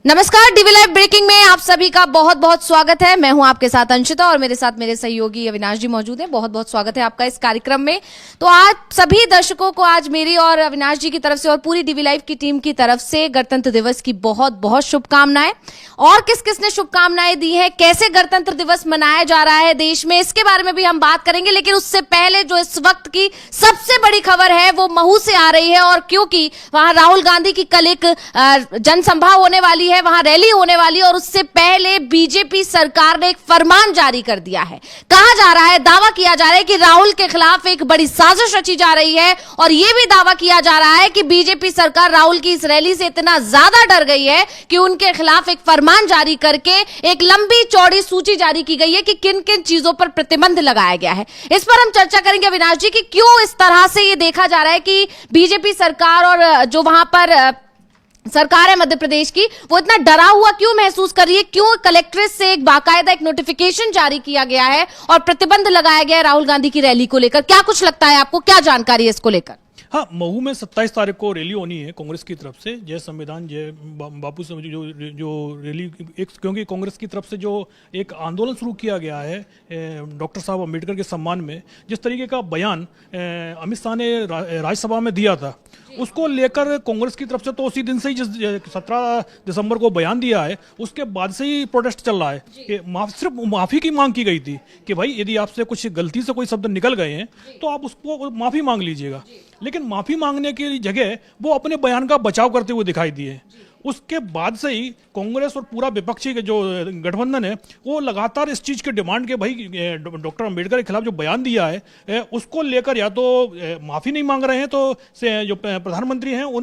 नमस्कार, DV live breaking में आप सभी का बहुत बहुत स्वागत है। मैं हूं आपके साथ अंशिता और मेरे साथ मेरे सहयोगी अविनाश जी मौजूद हैं। बहुत बहुत स्वागत है आपका इस कार्यक्रम में। तो आज सभी दर्शकों को आज मेरी और अविनाश जी की तरफ से और पूरी डीवी लाइव की टीम की तरफ से गणतंत्र दिवस की बहुत बहुत शुभकामनाएं। और किस किस ने शुभकामनाएं दी है, कैसे गणतंत्र दिवस मनाया जा रहा है देश में, इसके बारे में भी हम बात करेंगे। लेकिन उससे पहले जो इस वक्त की सबसे बड़ी खबर है वो महू से आ रही है। और क्योंकि वहां राहुल गांधी की कल एक जनसभा होने वाली है, वहां रैली होने वाली है और उससे पहले बीजेपी सरकार ने एक फरमान जारी कर दिया है। कहा जा रहा है, दावा किया जा रहा है कि राहुल के खिलाफ एक बड़ी साजिश रची जा रही है। और यह भी दावा किया जा रहा है कि बीजेपी सरकार राहुल की इस रैली से इतना ज्यादा डर गई है कि उनके खिलाफ एक फरमान जारी करके एक लंबी चौड़ी सूची जारी की गई है कि किन किन चीजों पर प्रतिबंध लगाया गया है। इस पर हम चर्चा करेंगे अविनाश जी कि क्यों इस तरह से यह देखा जा रहा है कि बीजेपी सरकार और जो वहां पर सरकार है मध्य प्रदेश की, वो इतना डरा हुआ क्यों महसूस कर रही है। क्यों कलेक्ट्रेट से एक बाकायदा एक नोटिफिकेशन जारी किया गया है और प्रतिबंध लगाया गया है राहुल गांधी की रैली को लेकर। क्या कुछ लगता है आपको, क्या जानकारी है इसको लेकर? हाँ, महू में 27 तारीख को रैली होनी है कांग्रेस की तरफ से। जय संविधान जय बापू से जो रैली एक, क्योंकि कांग्रेस की तरफ से जो एक आंदोलन शुरू किया गया है डॉक्टर साहब अम्बेडकर के सम्मान में, जिस तरीके का बयान अमित शाह ने राज्यसभा में दिया था, उसको लेकर कांग्रेस की तरफ से तो उसी दिन से ही, जिस 17 दिसंबर को बयान दिया है उसके बाद से ही प्रोटेस्ट चल रहा है कि सिर्फ माफ़ी की मांग की गई थी कि भाई यदि आपसे कुछ गलती से कोई शब्द निकल गए हैं तो आप उसको माफ़ी मांग लीजिएगा। लेकिन माफी मांगने की जगह वो अपने बयान का बचाव करते हुए दिखाई दिए। उसके बाद से ही कांग्रेस और पूरा विपक्षी के जो गठबंधन है वो लगातार इस चीज़ की डिमांड के भाई डॉक्टर अंबेडकर के खिलाफ जो बयान दिया है उसको लेकर या तो माफ़ी नहीं मांग रहे हैं, तो जो प्रधानमंत्री हैं वो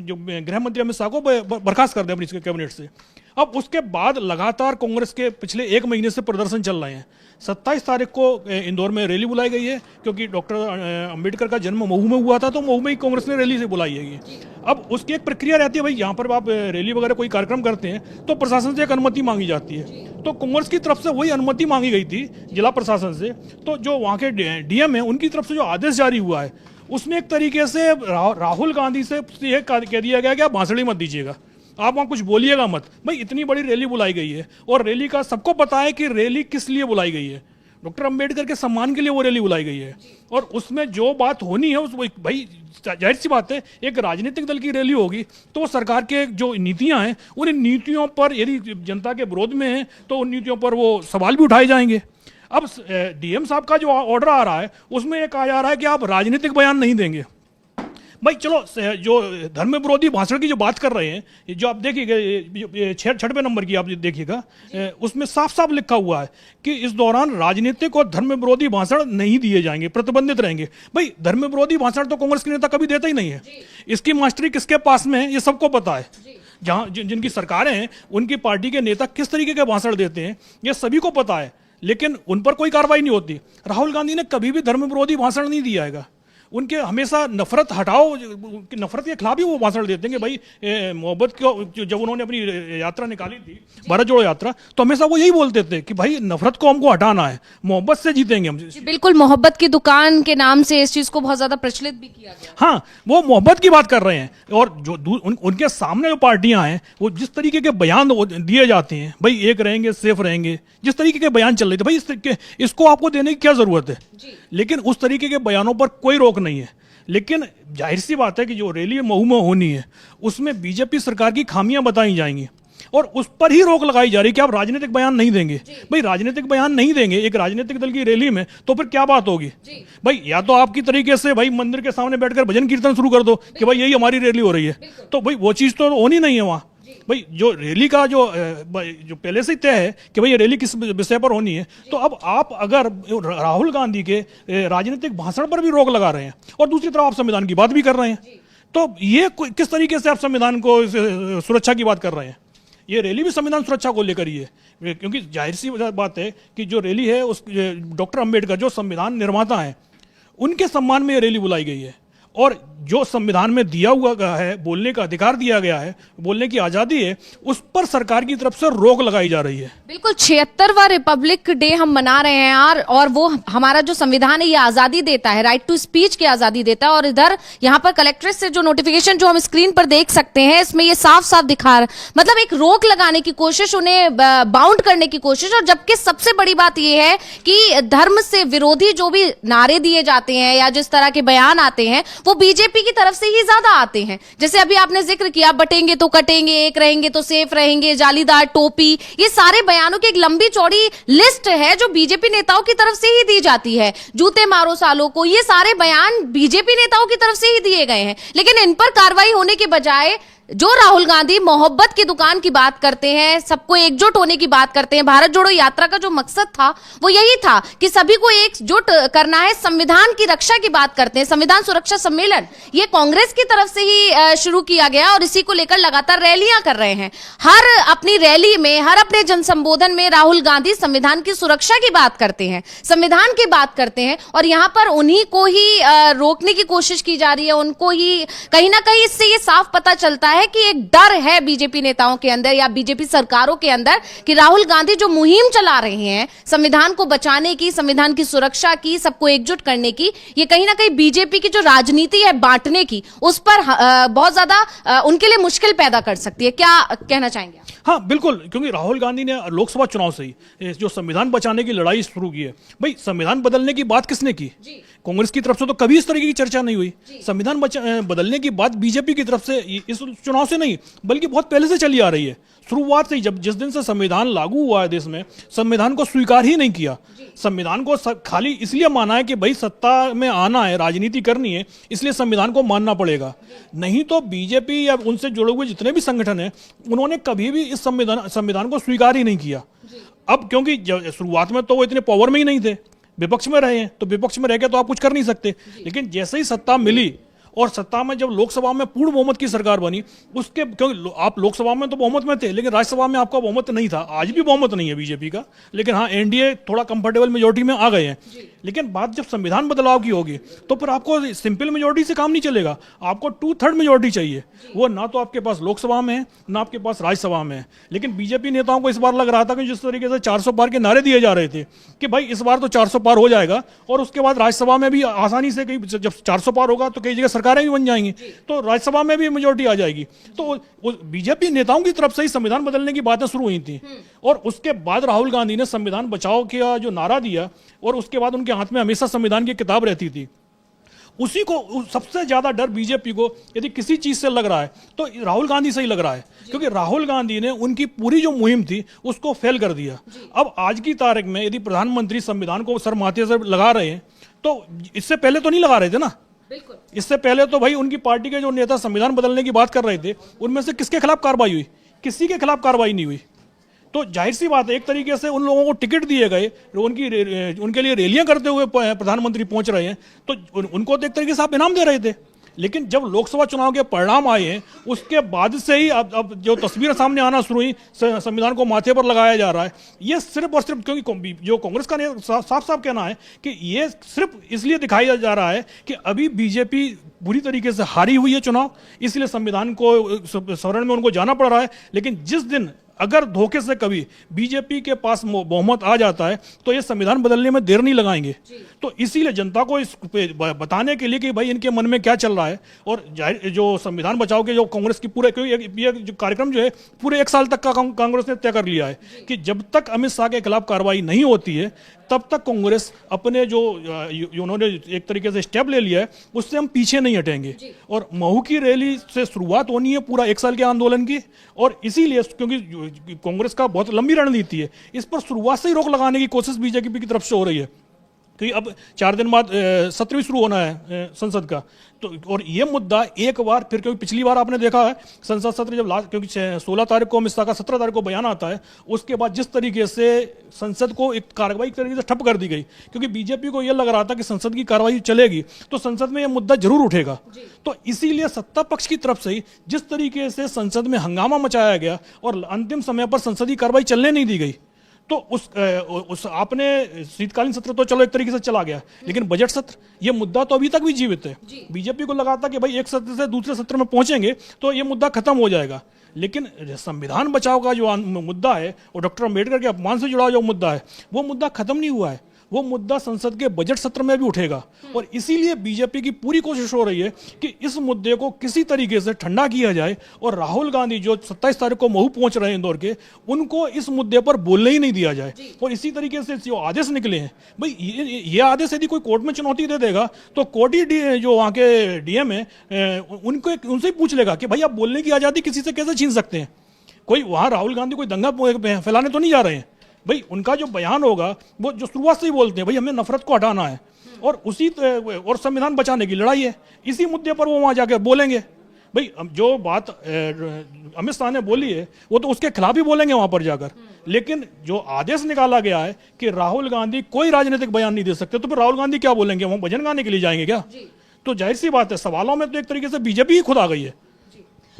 जो गृह मंत्री अमित शाह को बर्खास्त कर दें अपनी कैबिनेट से। अब उसके बाद लगातार कांग्रेस के पिछले एक महीने से प्रदर्शन चल रहे हैं। 27 तारीख को इंदौर में रैली बुलाई गई है क्योंकि डॉक्टर अंबेडकर का जन्म महू में हुआ था, तो महू में ही कांग्रेस ने रैली से बुलाई है। अब उसकी एक प्रक्रिया रहती है, भाई यहाँ पर आप रैली वगैरह कोई कार्यक्रम करते हैं तो प्रशासन से एक अनुमति मांगी जाती है। तो कांग्रेस की तरफ से वही अनुमति मांगी गई थी जिला प्रशासन से। तो जो वहाँ के डीएम है उनकी तरफ से जो आदेश जारी हुआ है उसमें एक तरीके से राहुल गांधी से यह कह दिया गया कि आप भाषण ही मत दीजिएगा, आप वहाँ कुछ बोलिएगा मत। भाई इतनी बड़ी रैली बुलाई गई है और रैली का सबको पता है कि रैली किस लिए बुलाई गई है। डॉक्टर अंबेडकर के सम्मान के लिए वो रैली बुलाई गई है और उसमें जो बात होनी है उस भाई जाहिर सी बात है, एक राजनीतिक दल की रैली होगी तो सरकार के जो नीतियां हैं उन नीतियों पर यदि जनता के विरोध में है तो उन नीतियों पर वो सवाल भी उठाए जाएंगे। अब डीएम साहब का जो ऑर्डर आ रहा है उसमें यह कहा जा रहा है कि आप राजनीतिक बयान नहीं देंगे। भाई चलो, जो धर्म विरोधी भाषण की जो बात कर रहे हैं, जो आप देखिएगा 6वें नंबर की आप देखिएगा, उसमें साफ साफ लिखा हुआ है कि इस दौरान राजनीतिक और धर्म विरोधी भाषण नहीं दिए जाएंगे, प्रतिबंधित रहेंगे। भाई धर्म विरोधी भाषण तो कांग्रेस के नेता कभी देता ही नहीं है। इसकी मास्टरी किसके पास में है ये सबको पता है। जहाँ जिनकी सरकारें हैं उनकी पार्टी के नेता किस तरीके के भाषण देते हैं ये सभी को पता है, लेकिन उन पर कोई कार्रवाई नहीं होती। राहुल गांधी ने कभी भी धर्म विरोधी भाषण नहीं दिया है। उनके हमेशा नफरत हटाओ, नफरत के खिलाफ ही वो भाषण देते हैं कि भाई मोहब्बत को, जब उन्होंने अपनी यात्रा निकाली थी भारत जोड़ो यात्रा, तो हमेशा वो यही बोलते थे कि भाई नफरत को हमको हटाना है, मोहब्बत से जीतेंगे हम। बिल्कुल, मोहब्बत की दुकान के नाम से इस चीज को बहुत ज्यादा प्रचलित भी किया गया। हाँ, वो मोहब्बत की बात कर रहे हैं और जो उनके सामने जो पार्टियां हैं वो जिस तरीके के बयान दिए जाते हैं, भाई एक रहेंगे सेफ रहेंगे, जिस तरीके के बयान चल रहे थे, भाई इसको आपको देने की क्या जरूरत है। लेकिन उस तरीके के बयानों पर कोई रोक नहीं है। लेकिन जाहिर सी बात है कि जो रैली महू में होनी है उसमें बीजेपी सरकार की खामियां बताई जाएंगी और उस पर ही रोक लगाई जा रही है कि आप राजनीतिक बयान नहीं देंगे। भाई राजनीतिक बयान नहीं देंगे एक राजनीतिक दल की रैली में तो फिर क्या बात होगी। भाई या तो आपकी तरीके से भाई मंदिर के सामने बैठकर भजन कीर्तन शुरू कर दो कि भाई यही हमारी रैली हो रही है, तो भाई वो चीज तो होनी नहीं है वहां। भाई जो रैली का जो पहले से ही तय है कि भाई ये रैली किस विषय पर होनी है, तो अब आप अगर राहुल गांधी के राजनीतिक भाषण पर भी रोक लगा रहे हैं और दूसरी तरफ आप संविधान की बात भी कर रहे हैं, तो ये किस तरीके से आप संविधान को सुरक्षा की बात कर रहे हैं। ये रैली भी संविधान सुरक्षा को लेकर ही है, क्योंकि जाहिर सी बात है कि जो रैली है उस डॉक्टर अंबेडकर जो संविधान निर्माता हैं उनके सम्मान में ये रैली बुलाई गई है और जो संविधान में दिया हुआ है, बोलने का अधिकार दिया गया है, बोलने की आजादी है, उस पर सरकार की तरफ से रोक लगाई जा रही है। बिल्कुल 76वां रिपब्लिक डे हम मना रहे हैं यार, और वो हमारा जो संविधान है ये आजादी देता है, राइट टू स्पीच की आजादी देता है। और इधर यहाँ पर कलेक्ट्रेट से जो नोटिफिकेशन जो हम स्क्रीन पर देख सकते हैं, इसमें ये साफ साफ दिखा मतलब एक रोक लगाने की कोशिश, उन्हें बाउंड करने की कोशिश। और जबकि सबसे बड़ी बात यह है कि धर्म से विरोधी जो भी नारे दिए जाते हैं या जिस तरह के बयान आते हैं वो बीजेपी की तरफ से ही ज्यादा आते हैं। जैसे अभी आपने जिक्र किया, बटेंगे तो कटेंगे, एक रहेंगे तो सेफ रहेंगे, जालीदार टोपी, ये सारे बयानों की एक लंबी चौड़ी लिस्ट है जो बीजेपी नेताओं की तरफ से ही दी जाती है। जूते मारो सालों को, ये सारे बयान बीजेपी नेताओं की तरफ से ही दिए गए हैं। लेकिन इन पर कार्रवाई होने के बजाय जो राहुल गांधी मोहब्बत की दुकान की बात करते हैं, सबको एकजुट होने की बात करते हैं, भारत जोड़ो यात्रा का जो मकसद था वो यही था कि सभी को एकजुट करना है, संविधान की रक्षा की बात करते हैं। संविधान सुरक्षा सम्मेलन ये कांग्रेस की तरफ से ही शुरू किया गया और इसी को लेकर लगातार रैलियां कर रहे हैं। हर अपनी रैली में, हर अपने जनसंबोधन में राहुल गांधी संविधान की सुरक्षा की बात करते हैं, संविधान की बात करते हैं, और यहां पर उन्हीं को ही रोकने की कोशिश की जा रही है। उनको ही कहीं ना कहीं इससे ये साफ पता चलता है कि एक डर है बीजेपी नेताओं के अंदर या बीजेपी सरकारों के अंदर कि राहुल गांधी जो मुहिम चला रहे हैं संविधान को बचाने की, संविधान की सुरक्षा की, सबको एकजुट करने की, ये कहीं ना कहीं बीजेपी की जो राजनीति है बांटने की, उस पर बहुत ज्यादा उनके लिए मुश्किल पैदा कर सकती है। क्या कहना चाहेंगे आप? हाँ बिल्कुल, क्योंकि राहुल गांधी ने लोकसभा चुनाव से ही जो संविधान बचाने की लड़ाई शुरू की है, भाई संविधान बदलने की बात किसने की? कांग्रेस की तरफ से तो कभी इस तरीके की चर्चा नहीं हुई। संविधान बदलने की बात बीजेपी की तरफ से इस चुनाव से नहीं बल्कि बहुत पहले से चली आ रही है। शुरुआत से ही, जब जिस दिन से संविधान लागू हुआ है देश में, संविधान को स्वीकार ही नहीं किया। संविधान को खाली इसलिए माना है कि भाई सत्ता में आना है, राजनीति करनी है, इसलिए संविधान को मानना पड़ेगा। नहीं तो बीजेपी या उनसे जुड़े हुए जितने भी संगठन हैं, उन्होंने कभी भी इस संविधान को स्वीकार ही नहीं किया। अब क्योंकि शुरुआत में तो वो इतने पावर में ही नहीं थे, विपक्ष में रहे हैं, तो विपक्ष में रह के तो आप कुछ कर नहीं सकते। लेकिन जैसे ही सत्ता मिली और सत्ता में जब लोकसभा में पूर्ण बहुमत की सरकार बनी, उसके क्योंकि आप लोकसभा में तो बहुमत में थे लेकिन राज्यसभा में आपका बहुमत नहीं था, आज भी बहुमत नहीं है बीजेपी का, लेकिन हाँ एनडीए थोड़ा कंफर्टेबल मेजोरिटी में आ गए हैं। लेकिन बात जब संविधान बदलाव की होगी तो फिर आपको सिंपल मेजोरिटी से काम नहीं चलेगा, आपको 2/3 मेजोरिटी चाहिए। वो ना तो आपके पास लोकसभा में है ना आपके पास राज्यसभा में है। लेकिन बीजेपी नेताओं को इस बार लग रहा था कि जिस तरीके से 400 पार के नारे दिए जा रहे थे कि भाई इस बार तो 400 पार हो जाएगा और उसके बाद राज्यसभा में भी आसानी से, कई जब 400 पार होगा तो कई जगह सरकारें भी बन जाएंगी, तो राज्यसभा में भी मेजोरिटी आ जाएगी। तो बीजेपी नेताओं की तरफ से ही संविधान बदलने की बातें शुरू हुई थी और उसके बाद राहुल गांधी ने संविधान बचाओ का जो नारा दिया और उसके बाद उनके हाथ में हमेशा संविधान की किताब रहती थी। उसी को सबसे ज्यादा डर बीजेपी को यदि किसी चीज से लग रहा है तो राहुल गांधी से ही लग रहा है, क्योंकि राहुल गांधी ने उनकी पूरी जो मुहिम थी उसको फेल कर दिया। अब आज की तारीख में यदि प्रधानमंत्री संविधान को सर माथे से लगा रहे हैं तो इससे पहले तो नहीं लगा रहे थे ना। बिल्कुल, इससे पहले तो भाई उनकी पार्टी के जो नेता संविधान बदलने की बात कर रहे थे, उनमें से किसके खिलाफ कार्रवाई हुई? किसी के खिलाफ कार्रवाई नहीं हुई। तो जाहिर सी बात है, एक तरीके से उन लोगों को टिकट दिए गए, उनके लिए रैलियां करते हुए प्रधानमंत्री पहुंच रहे हैं, तो उनको तो एक तरीके से आप इनाम दे रहे थे। लेकिन जब लोकसभा चुनाव के परिणाम आए हैं उसके बाद से ही अब जो तस्वीरें सामने आना शुरू हुई, संविधान को माथे पर लगाया जा रहा है। ये सिर्फ और सिर्फ, क्योंकि जो कांग्रेस का साफ साफ कहना है कि ये सिर्फ इसलिए दिखाया जा रहा है कि अभी बीजेपी बुरी तरीके से हारी हुई है चुनाव, इसलिए संविधान को शरण में उनको जाना पड़ रहा है। लेकिन जिस दिन अगर धोखे से कभी बीजेपी के पास बहुमत आ जाता है तो ये संविधान बदलने में देर नहीं लगाएंगे। तो इसीलिए जनता को इस बताने के लिए कि भाई इनके मन में क्या चल रहा है, और जो संविधान बचाओ के जो कांग्रेस की पूरे ये जो कार्यक्रम जो है पूरे 1 साल तक का कांग्रेस ने तय कर लिया है कि जब तक अमित शाह के खिलाफ कार्रवाई नहीं होती है तब तक कांग्रेस अपने जो उन्होंने एक तरीके से स्टेप ले लिया है उससे हम पीछे नहीं हटेंगे। और महू की रैली से शुरुआत होनी है पूरा 1 साल के आंदोलन की, और इसीलिए क्योंकि कांग्रेस का बहुत लंबी रणनीति है, इस पर शुरुआत से ही रोक लगाने की कोशिश बीजेपी की तरफ से हो रही है। क्योंकि अब 4 दिन बाद सत्र भी शुरू होना है संसद का, तो और ये मुद्दा एक बार फिर, क्योंकि पिछली बार आपने देखा है संसद सत्र जब क्योंकि 16 तारीख को अमित शाह का 17 तारीख को बयान आता है, उसके बाद जिस तरीके से संसद को एक कार्रवाई एक तरीके से ठप कर दी गई, क्योंकि बीजेपी को यह लग रहा था कि संसद की कार्रवाई चलेगी तो संसद में यह मुद्दा जरूर उठेगा। तो इसीलिए सत्ता पक्ष की तरफ से ही जिस तरीके से संसद में हंगामा मचाया गया और अंतिम समय पर संसदीय कार्रवाई चलने नहीं दी गई, तो उस आपने शीतकालीन सत्र तो चलो एक तरीके से चला गया, लेकिन बजट सत्र ये मुद्दा तो अभी तक भी जीवित है। बीजेपी को लगा था कि भाई एक सत्र से दूसरे सत्र में पहुंचेंगे तो ये मुद्दा खत्म हो जाएगा, लेकिन संविधान बचाव का जो मुद्दा है और डॉक्टर अम्बेडकर के अपमान से जुड़ा जो मुद्दा है वो मुद्दा खत्म नहीं हुआ है। वो मुद्दा संसद के बजट सत्र में भी उठेगा और इसीलिए बीजेपी की पूरी कोशिश हो रही है कि इस मुद्दे को किसी तरीके से ठंडा किया जाए और राहुल गांधी जो 27 तारीख को महू पहुंच रहे हैं इंदौर के, उनको इस मुद्दे पर बोलने ही नहीं दिया जाए। और इसी तरीके से जो आदेश निकले हैं भाई, ये आदेश यदि कोई कोर्ट में चुनौती दे देगा तो कोर्ट ही जो वहाँ के डीएम है उनसे ही पूछ लेगा कि भाई आप बोलने की आज़ादी किसी से कैसे छीन सकते हैं। कोई वहाँ राहुल गांधी कोई दंगा फैलाने तो नहीं जा रहे हैं भाई, उनका जो बयान होगा वो जो शुरुआत से ही बोलते हैं भाई हमें नफरत को हटाना है और और संविधान बचाने की लड़ाई है, इसी मुद्दे पर वो वहां जाकर बोलेंगे। भाई जो बात अमित शाह ने बोली है वो तो उसके खिलाफ ही बोलेंगे वहां पर जाकर, लेकिन जो आदेश निकाला गया है कि राहुल गांधी कोई राजनीतिक बयान नहीं दे सकते, तो फिर राहुल गांधी क्या बोलेंगे, वहां भजन गाने के लिए जाएंगे क्या? तो जाहिर सी बात है सवालों में तो एक तरीके से बीजेपी ही खुद आ गई है।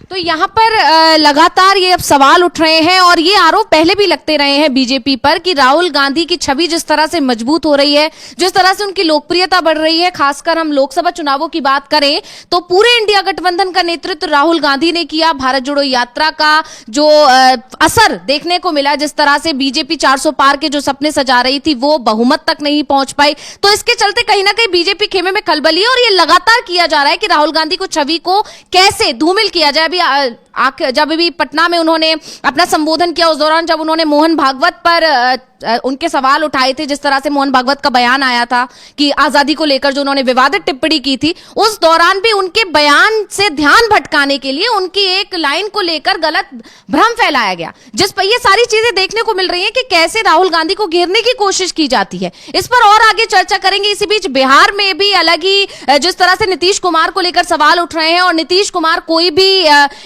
तो यहाँ पर लगातार ये अब सवाल उठ रहे हैं और ये आरोप पहले भी लगते रहे हैं बीजेपी पर कि राहुल गांधी की छवि जिस तरह से मजबूत हो रही है, जिस तरह से उनकी लोकप्रियता बढ़ रही है, खासकर हम लोकसभा चुनावों की बात करें तो पूरे इंडिया गठबंधन का नेतृत्व राहुल गांधी ने किया। भारत जोड़ो यात्रा का जो असर देखने को मिला, जिस तरह से बीजेपी 400 पार के जो सपने सजा रही थी वो बहुमत तक नहीं पहुंच पाई, तो इसके चलते कहीं ना कहीं बीजेपी खेमे में खलबली है और ये लगातार किया जा रहा है कि राहुल गांधी को छवि को कैसे धूमिल किया जाए। जब भी पटना में उन्होंने अपना संबोधन किया, उस दौरान जब उन्होंने मोहन भागवत पर उनके सवाल उठाए थे, जिस तरह से मोहन भागवत का बयान आया था कि आजादी को लेकर जो उन्होंने विवादित टिप्पणी की थी, उस दौरान भी उनके बयान से ध्यान भटकाने के लिए उनकी एक लाइन को लेकर गलत भ्रम फैलाया गया, जिस पर ये सारी चीजें देखने को मिल रही हैं कि कैसे राहुल गांधी को घेरने की कोशिश की जाती है। इस पर और आगे चर्चा करेंगे। इसी बीच बिहार में भी अलग ही जिस तरह से नीतीश कुमार को लेकर सवाल उठ रहे हैं और नीतीश कुमार कोई भी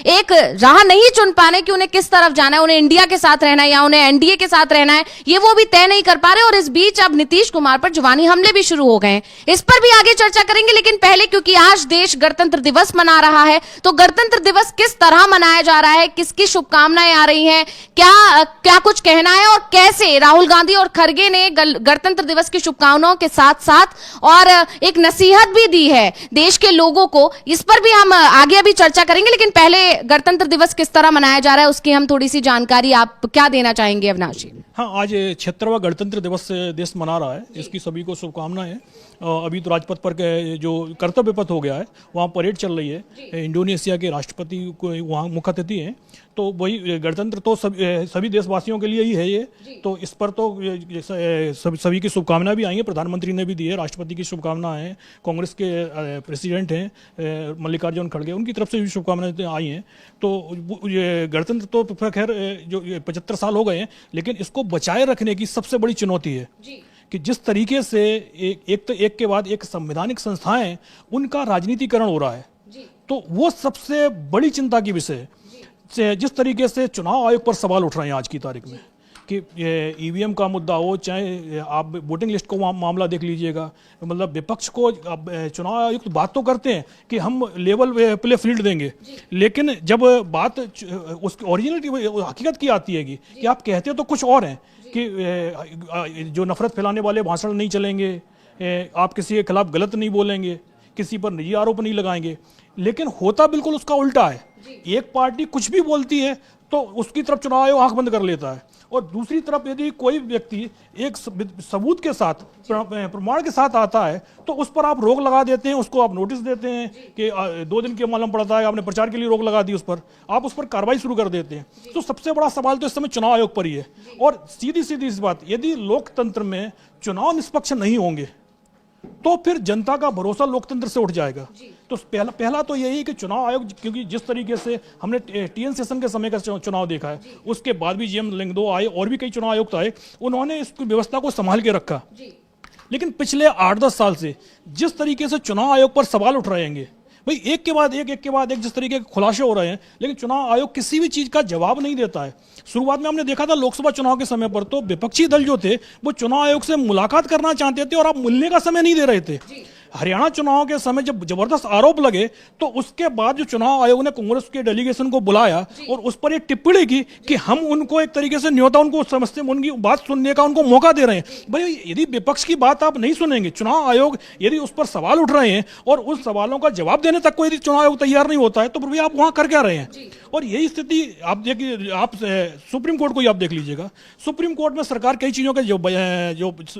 एक राह नहीं चुन पाने कि उन्हें किस तरफ जाना है, उन्हें इंडिया के साथ रहना है या उन्हें एनडीए के साथ रहना है, ये वो भी तय नहीं कर पा रहे। और इस बीच अब नीतीश कुमार पर जुबानी हमले भी शुरू हो गए हैं, इस पर भी आगे चर्चा करेंगे। लेकिन पहले, क्योंकि आज देश गणतंत्र दिवस मना रहा है, तो गणतंत्र दिवस किस तरह मनाया जा रहा है, किसकी शुभकामनाएं आ रही हैं, क्या कुछ कहना है और कैसे राहुल गांधी और खड़गे ने गणतंत्र दिवस की शुभकामनाओं के साथ साथ और एक नसीहत भी दी है देश के लोगों को, इस पर भी हम आगे अभी चर्चा करेंगे। लेकिन पहले गणतंत्र दिवस किस तरह मनाया जा रहा है उसकी हम थोड़ी सी जानकारी आप क्या देना चाहेंगे अविनाश जी? हाँ, आज 76वां गणतंत्र दिवस देश मना रहा है, इसकी सभी को शुभकामनाएं। अभी तो राजपथ पर जो कर्तव्य पथ हो गया है वहाँ परेड चल रही है, इंडोनेशिया के राष्ट्रपति को वहाँ मुख्य अतिथि हैं, तो वही गणतंत्र तो सभी देशवासियों के लिए ही है ये, तो इस पर तो सभी की शुभकामनाएं भी आई हैं, प्रधानमंत्री ने भी दी है, राष्ट्रपति की शुभकामनाएं हैं, कांग्रेस के प्रेसिडेंट हैं मल्लिकार्जुन खड़गे, उनकी तरफ से भी शुभकामनाएं आई हैं। तो ये गणतंत्र तो खैर जो 75 साल हो गए हैं, लेकिन इसको बचाए रखने की सबसे बड़ी चुनौती है कि जिस तरीके से एक के बाद एक संवैधानिक संस्थाएं उनका राजनीतिकरण हो रहा है, तो वो सबसे बड़ी चिंता की विषय है। जिस तरीके से चुनाव आयोग पर सवाल उठ रहे हैं आज की तारीख में कि ईवीएम का मुद्दा हो, चाहे आप वोटिंग लिस्ट को मामला देख लीजिएगा, मतलब विपक्ष को चुनाव आयोग तो बात तो करते हैं कि हम लेवल प्ले फील्ड देंगे, लेकिन जब बात उसकी ओरिजिनलिटी हकीकत की आती है कि आप कहते तो कुछ और हैं कि जो नफरत फैलाने वाले भाषण नहीं चलेंगे, आप किसी के खिलाफ गलत नहीं बोलेंगे, किसी पर निजी आरोप नहीं लगाएंगे, लेकिन होता बिल्कुल उसका उल्टा है। एक पार्टी कुछ भी बोलती है तो उसकी तरफ चुनाव आयोग आंख बंद कर लेता है, और दूसरी तरफ यदि कोई व्यक्ति एक सबूत के साथ, प्रमाण के साथ आता है तो उस पर आप रोक लगा देते हैं, उसको आप नोटिस देते हैं कि 2 दिन के मालूम पड़ता है, आपने प्रचार के लिए रोक लगा दी, आप उस पर कार्रवाई शुरू कर देते हैं। तो सबसे बड़ा सवाल तो इस समय चुनाव आयोग पर ही है। और सीधी सीधी इस बात, यदि लोकतंत्र में चुनाव निष्पक्ष नहीं होंगे तो फिर जनता का भरोसा लोकतंत्र से उठ जाएगा। तो पहला तो यही है कि चुनाव आयोग, क्योंकि जिस तरीके से हमने टीएन सेशन के समय का चुनाव देखा है, उसके बाद भी जीएम लिंगदो आए और भी कई चुनाव आयुक्त आए, उन्होंने इस व्यवस्था को संभाल के रखा। लेकिन पिछले 8-10 साल से जिस तरीके से चुनाव आयोग पर सवाल उठ रहे हैं भाई, एक के बाद एक जिस तरीके के खुलासे हो रहे हैं, लेकिन चुनाव आयोग किसी भी चीज का जवाब नहीं देता है। शुरुआत में हमने देखा था लोकसभा चुनाव के समय पर तो विपक्षी दल जो थे वो चुनाव आयोग से मुलाकात करना चाहते थे और आप मिलने का समय नहीं दे रहे थे। हरियाणा चुनाव के समय जब जबरदस्त आरोप लगे तो उसके बाद जो चुनाव आयोग ने कांग्रेस के डेलीगेशन को बुलाया और उस पर एक टिप्पणी की कि हम उनको एक तरीके से न्योता उनको समझते उनकी बात सुनने का उनको मौका दे रहे हैं। भाई यदि विपक्ष की बात आप नहीं सुनेंगे, चुनाव आयोग यदि उस पर सवाल उठ रहे हैं और उस सवालों का जवाब देने तक कोई यदि चुनाव आयोग तैयार नहीं होता है तो फिर भी आप वहां कर क्या रहे हैं। और यही स्थिति आप देखिए, आप सुप्रीम कोर्ट को ही आप देख लीजिएगा। सुप्रीम कोर्ट में सरकार कई चीजों के जो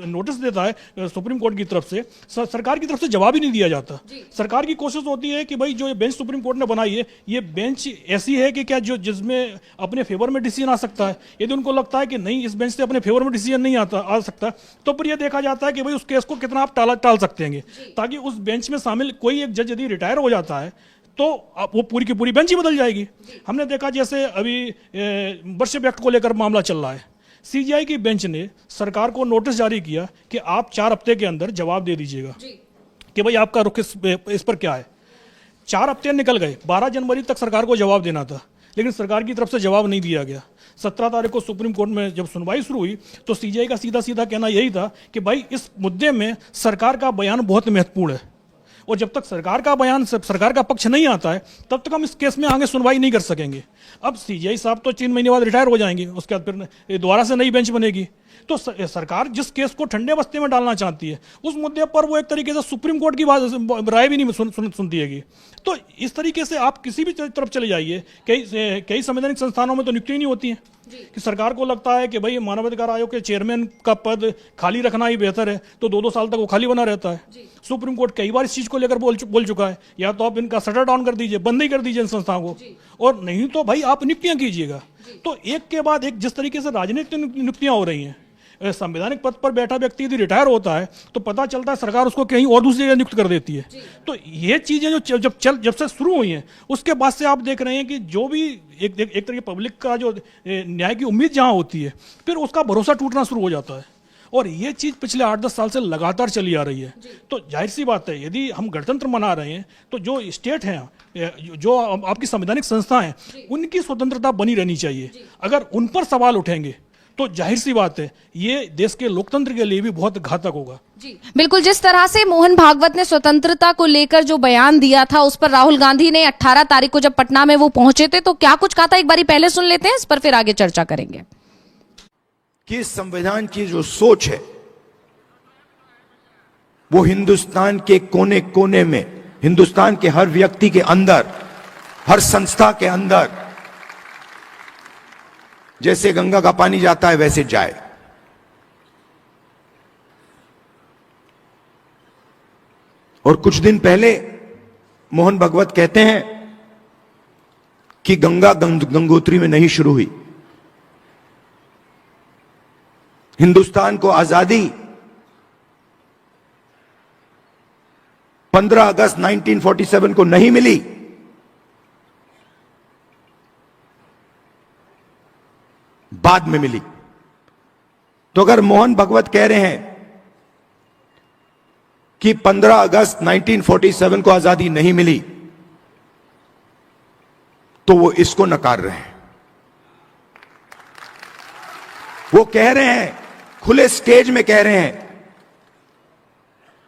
नोटिस देता है सुप्रीम कोर्ट की तरफ से, सरकार की तरफ से जवाब ही नहीं दिया जाता। सरकार की कोशिश होती है कि भाई जो ये बेंच सुप्रीम कोर्ट ने बनाई है, ये बेंच ऐसी है कि क्या जो जिसमें अपने फेवर में डिसीजन आ सकता है। यदि उनको लगता है कि नहीं इस बेंच से अपने फेवर में डिसीजन नहीं आ सकता, तो फिर यह देखा जाता है कि भाई उस केस को कितना आप टाल सकते हैं, ताकि उस बेंच में शामिल कोई एक जज यदि रिटायर हो जाता है तो वो पूरी की पूरी बेंच ही बदल जाएगी। हमने देखा जैसे अभी वर्शिप एक्ट को लेकर मामला चल रहा है, सीजीआई की बेंच ने सरकार को नोटिस जारी किया कि आप 4 हफ्ते के अंदर जवाब दे दीजिएगा कि भाई आपका रुख इस पर क्या है। 4 हफ्ते निकल गए, 12 जनवरी तक सरकार को जवाब देना था, लेकिन सरकार की तरफ से जवाब नहीं दिया गया। 17 तारीख को सुप्रीम कोर्ट में जब सुनवाई शुरू हुई तो सीजीआई का सीधा सीधा कहना यही था कि भाई इस मुद्दे में सरकार का बयान बहुत महत्वपूर्ण है और जब तक सरकार का बयान सरकार का पक्ष नहीं आता है तब तक हम इस केस में आगे सुनवाई नहीं कर सकेंगे। अब सीजीआई साहब तो 3 महीने बाद रिटायर हो जाएंगे, उसके बाद फिर दोबारा से नई बेंच बनेगी। तो सरकार जिस केस को ठंडे बस्ते में डालना चाहती है उस मुद्दे पर वो एक तरीके से सुप्रीम कोर्ट की राय भी नहीं सुनती है। तो इस तरीके से आप किसी भी तरफ चले जाइए, कई संवैधानिक संस्थानों में तो नियुक्ति नहीं होती है कि सरकार को लगता है कि भाई मानवाधिकार आयोग के चेयरमैन का पद खाली रखना ही बेहतर है, तो 2-2 साल तक वो खाली बना रहता है। सुप्रीम कोर्ट कई बार इस चीज को लेकर बोल चुका है, या तो आप इनका शटर डाउन कर दीजिए, बंद ही कर दीजिए इन संस्थाओं को, और नहीं तो भाई आप नियुक्तियां कीजिएगा। तो एक के बाद एक जिस तरीके से राजनीतिक नियुक्तियां हो रही हैं, संवैधानिक पद पर बैठा व्यक्ति यदि रिटायर होता है तो पता चलता है सरकार उसको कहीं और दूसरी जगह नियुक्त कर देती है। तो ये चीजें जो जब से शुरू हुई हैं उसके बाद से आप देख रहे हैं कि जो भी एक तरीके पब्लिक का जो न्याय की उम्मीद जहां होती है फिर उसका भरोसा टूटना शुरू हो जाता है। और ये चीज पिछले 8-10 साल से लगातार चली आ रही है। तो जाहिर सी बात है, यदि हम गणतंत्र मना रहे हैं तो जो स्टेट हैं, जो आपकी संवैधानिक संस्था हैं, उनकी स्वतंत्रता बनी रहनी चाहिए। अगर उन पर सवाल उठेंगे तो जाहिर सी बात है ये देश के लोकतंत्र के लिए भी बहुत घातक होगा। जी बिल्कुल, जिस तरह से मोहन भागवत ने स्वतंत्रता को लेकर जो बयान दिया था उस पर राहुल गांधी ने 18 तारीख को जब पटना में वो पहुंचे थे तो क्या कुछ कहा था, एक बारी पहले सुन लेते हैं, इस पर फिर आगे चर्चा करेंगे। कि संविधान की जो सोच है वो हिंदुस्तान के कोने कोने में, हिंदुस्तान के हर व्यक्ति के अंदर, हर संस्था के अंदर जैसे गंगा का पानी जाता है वैसे जाए। और कुछ दिन पहले मोहन भागवत कहते हैं कि गंगा गंगोत्री में नहीं शुरू हुई। हिंदुस्तान को आजादी 15 अगस्त 1947 को नहीं मिली, बाद में मिली। तो अगर मोहन भागवत कह रहे हैं कि 15 अगस्त 1947 को आजादी नहीं मिली तो वो इसको नकार रहे हैं। वो कह रहे हैं, खुले स्टेज में कह रहे हैं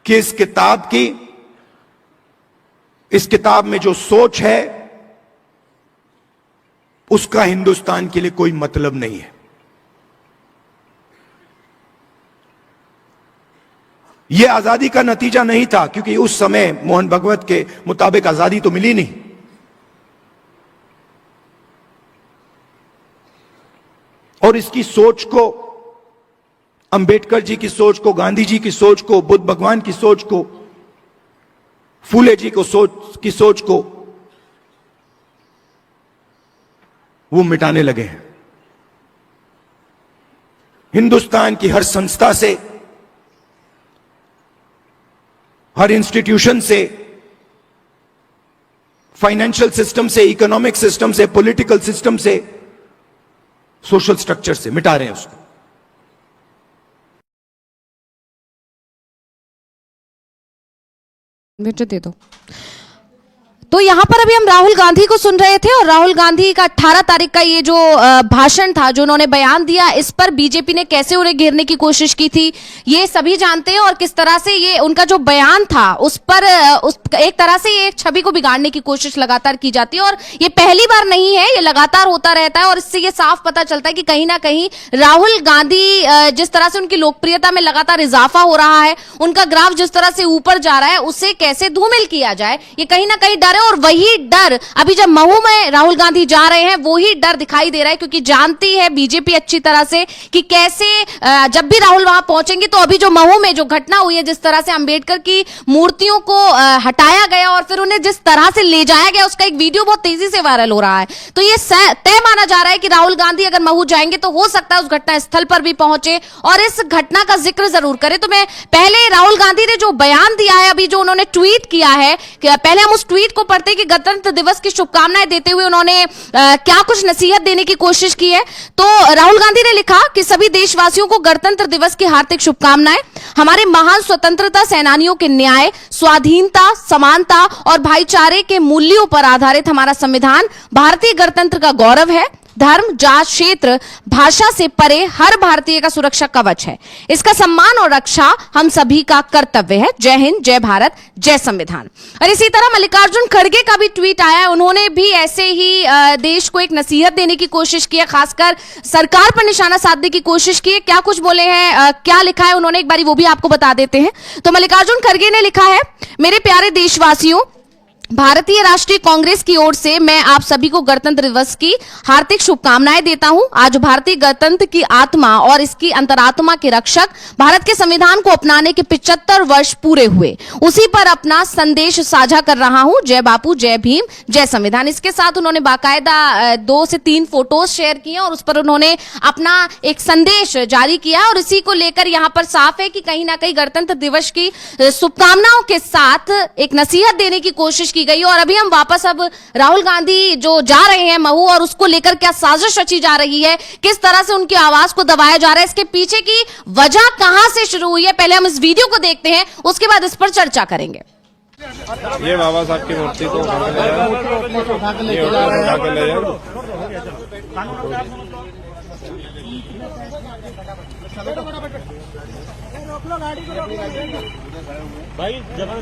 कि इस किताब में जो सोच है उसका हिंदुस्तान के लिए कोई मतलब नहीं है। यह आजादी का नतीजा नहीं था, क्योंकि उस समय मोहन भागवत के मुताबिक आजादी तो मिली नहीं। और इसकी सोच को, अंबेडकर जी की सोच को, गांधी जी की सोच को, बुद्ध भगवान की सोच को, फूले जी की सोच को वो मिटाने लगे हैं। हिंदुस्तान की हर संस्था से, हर इंस्टीट्यूशन से, फाइनेंशियल सिस्टम से, इकोनॉमिक सिस्टम से, पॉलिटिकल सिस्टम से, सोशल स्ट्रक्चर से मिटा रहे हैं उसको। बेटा दे दो। तो यहाँ पर अभी हम राहुल गांधी को सुन रहे थे और राहुल गांधी का 18 तारीख का ये जो भाषण था, जो उन्होंने बयान दिया, इस पर बीजेपी ने कैसे उन्हें घेरने की कोशिश की थी ये सभी जानते हैं, और किस तरह से ये उनका जो बयान था उस पर एक तरह से ये छवि को बिगाड़ने की कोशिश लगातार की जाती है। और ये पहली बार नहीं है, ये लगातार होता रहता है और इससे ये साफ पता चलता है कि कहीं ना कहीं राहुल गांधी जिस तरह से उनकी लोकप्रियता में लगातार इजाफा हो रहा है, उनका ग्राफ जिस तरह से ऊपर जा रहा है, उसे कैसे धूमिल किया जाए, ये कहीं ना कहीं डर है। और वही डर अभी जब महू में राहुल गांधी जा रहे हैं, वही डर दिखाई दे रहा है, क्योंकि जानती है बीजेपी अच्छी तरह से कि कैसे जब भी राहुल वहां पहुंचेंगे तो अभी जो महू में जो घटना हुई है, जिस तरह से अंबेडकर की मूर्तियों को हटाया गया और फिर उन्हें जिस तरह से ले जाया गया, उसका एक वीडियो बहुत तेजी से वायरल हो रहा है। तो ये तय माना जा रहा है कि राहुल गांधी अगर महू जाएंगे तो हो सकता है उस घटना स्थल पर भी पहुंचे और इस घटना का जिक्र जरूर करें। तो मैं पहले राहुल गांधी ने जो बयान दिया है, अभी जो उन्होंने ट्वीट किया है, पहले हम उस ट्वीट को पढ़ते कि गणतंत्र दिवस की शुभकामनाएं देते हुए उन्होंने क्या कुछ नसीहत देने की कोशिश की है। तो राहुल गांधी ने लिखा कि सभी देशवासियों को गणतंत्र दिवस की हार्दिक शुभकामनाएं। हमारे महान स्वतंत्रता सेनानियों के न्याय, स्वाधीनता, समानता और भाईचारे के मूल्यों पर आधारित हमारा संविधान भारतीय गणतंत्र का गौरव है। धर्म, जात, क्षेत्र, भाषा से परे हर भारतीय का सुरक्षा कवच है। इसका सम्मान और रक्षा हम सभी का कर्तव्य है। जय हिंद, जय भारत, जय संविधान। और इसी तरह मल्लिकार्जुन खड़गे का भी ट्वीट आया है, उन्होंने भी ऐसे ही देश को एक नसीहत देने की कोशिश की है, खासकर सरकार पर निशाना साधने की कोशिश की है। क्या कुछ बोले हैं, क्या लिखा है उन्होंने, एक बारी वो भी आपको बता देते हैं। तो मल्लिकार्जुन खड़गे ने लिखा है, मेरे प्यारे देशवासियों, भारतीय राष्ट्रीय कांग्रेस की ओर से मैं आप सभी को गणतंत्र दिवस की हार्दिक शुभकामनाएं देता हूं। आज भारतीय गणतंत्र की आत्मा और इसकी अंतरात्मा के रक्षक भारत के संविधान को अपनाने के 75 वर्ष पूरे हुए, उसी पर अपना संदेश साझा कर रहा हूं। जय बापू, जय भीम, जय संविधान। इसके साथ उन्होंने बाकायदा 2 से 3 फोटोज शेयर किए और उस पर उन्होंने अपना एक संदेश जारी किया और इसी को लेकर यहां पर साफ है कि कहीं ना कहीं गणतंत्र दिवस की शुभकामनाओं के साथ एक नसीहत देने की कोशिश की गई। और अभी हम वापस अब राहुल गांधी जो जा रहे हैं महू, और उसको लेकर क्या साजिश रची जा रही है, किस तरह से उनकी आवाज को दबाया जा रहा है, इसके पीछे की वजह कहां से शुरू हुई है, पहले हम इस वीडियो को देखते हैं, उसके बाद इस पर चर्चा करेंगे। ये बाबा साहब की मूर्ति को उठा के ले जाओ। भाई चलो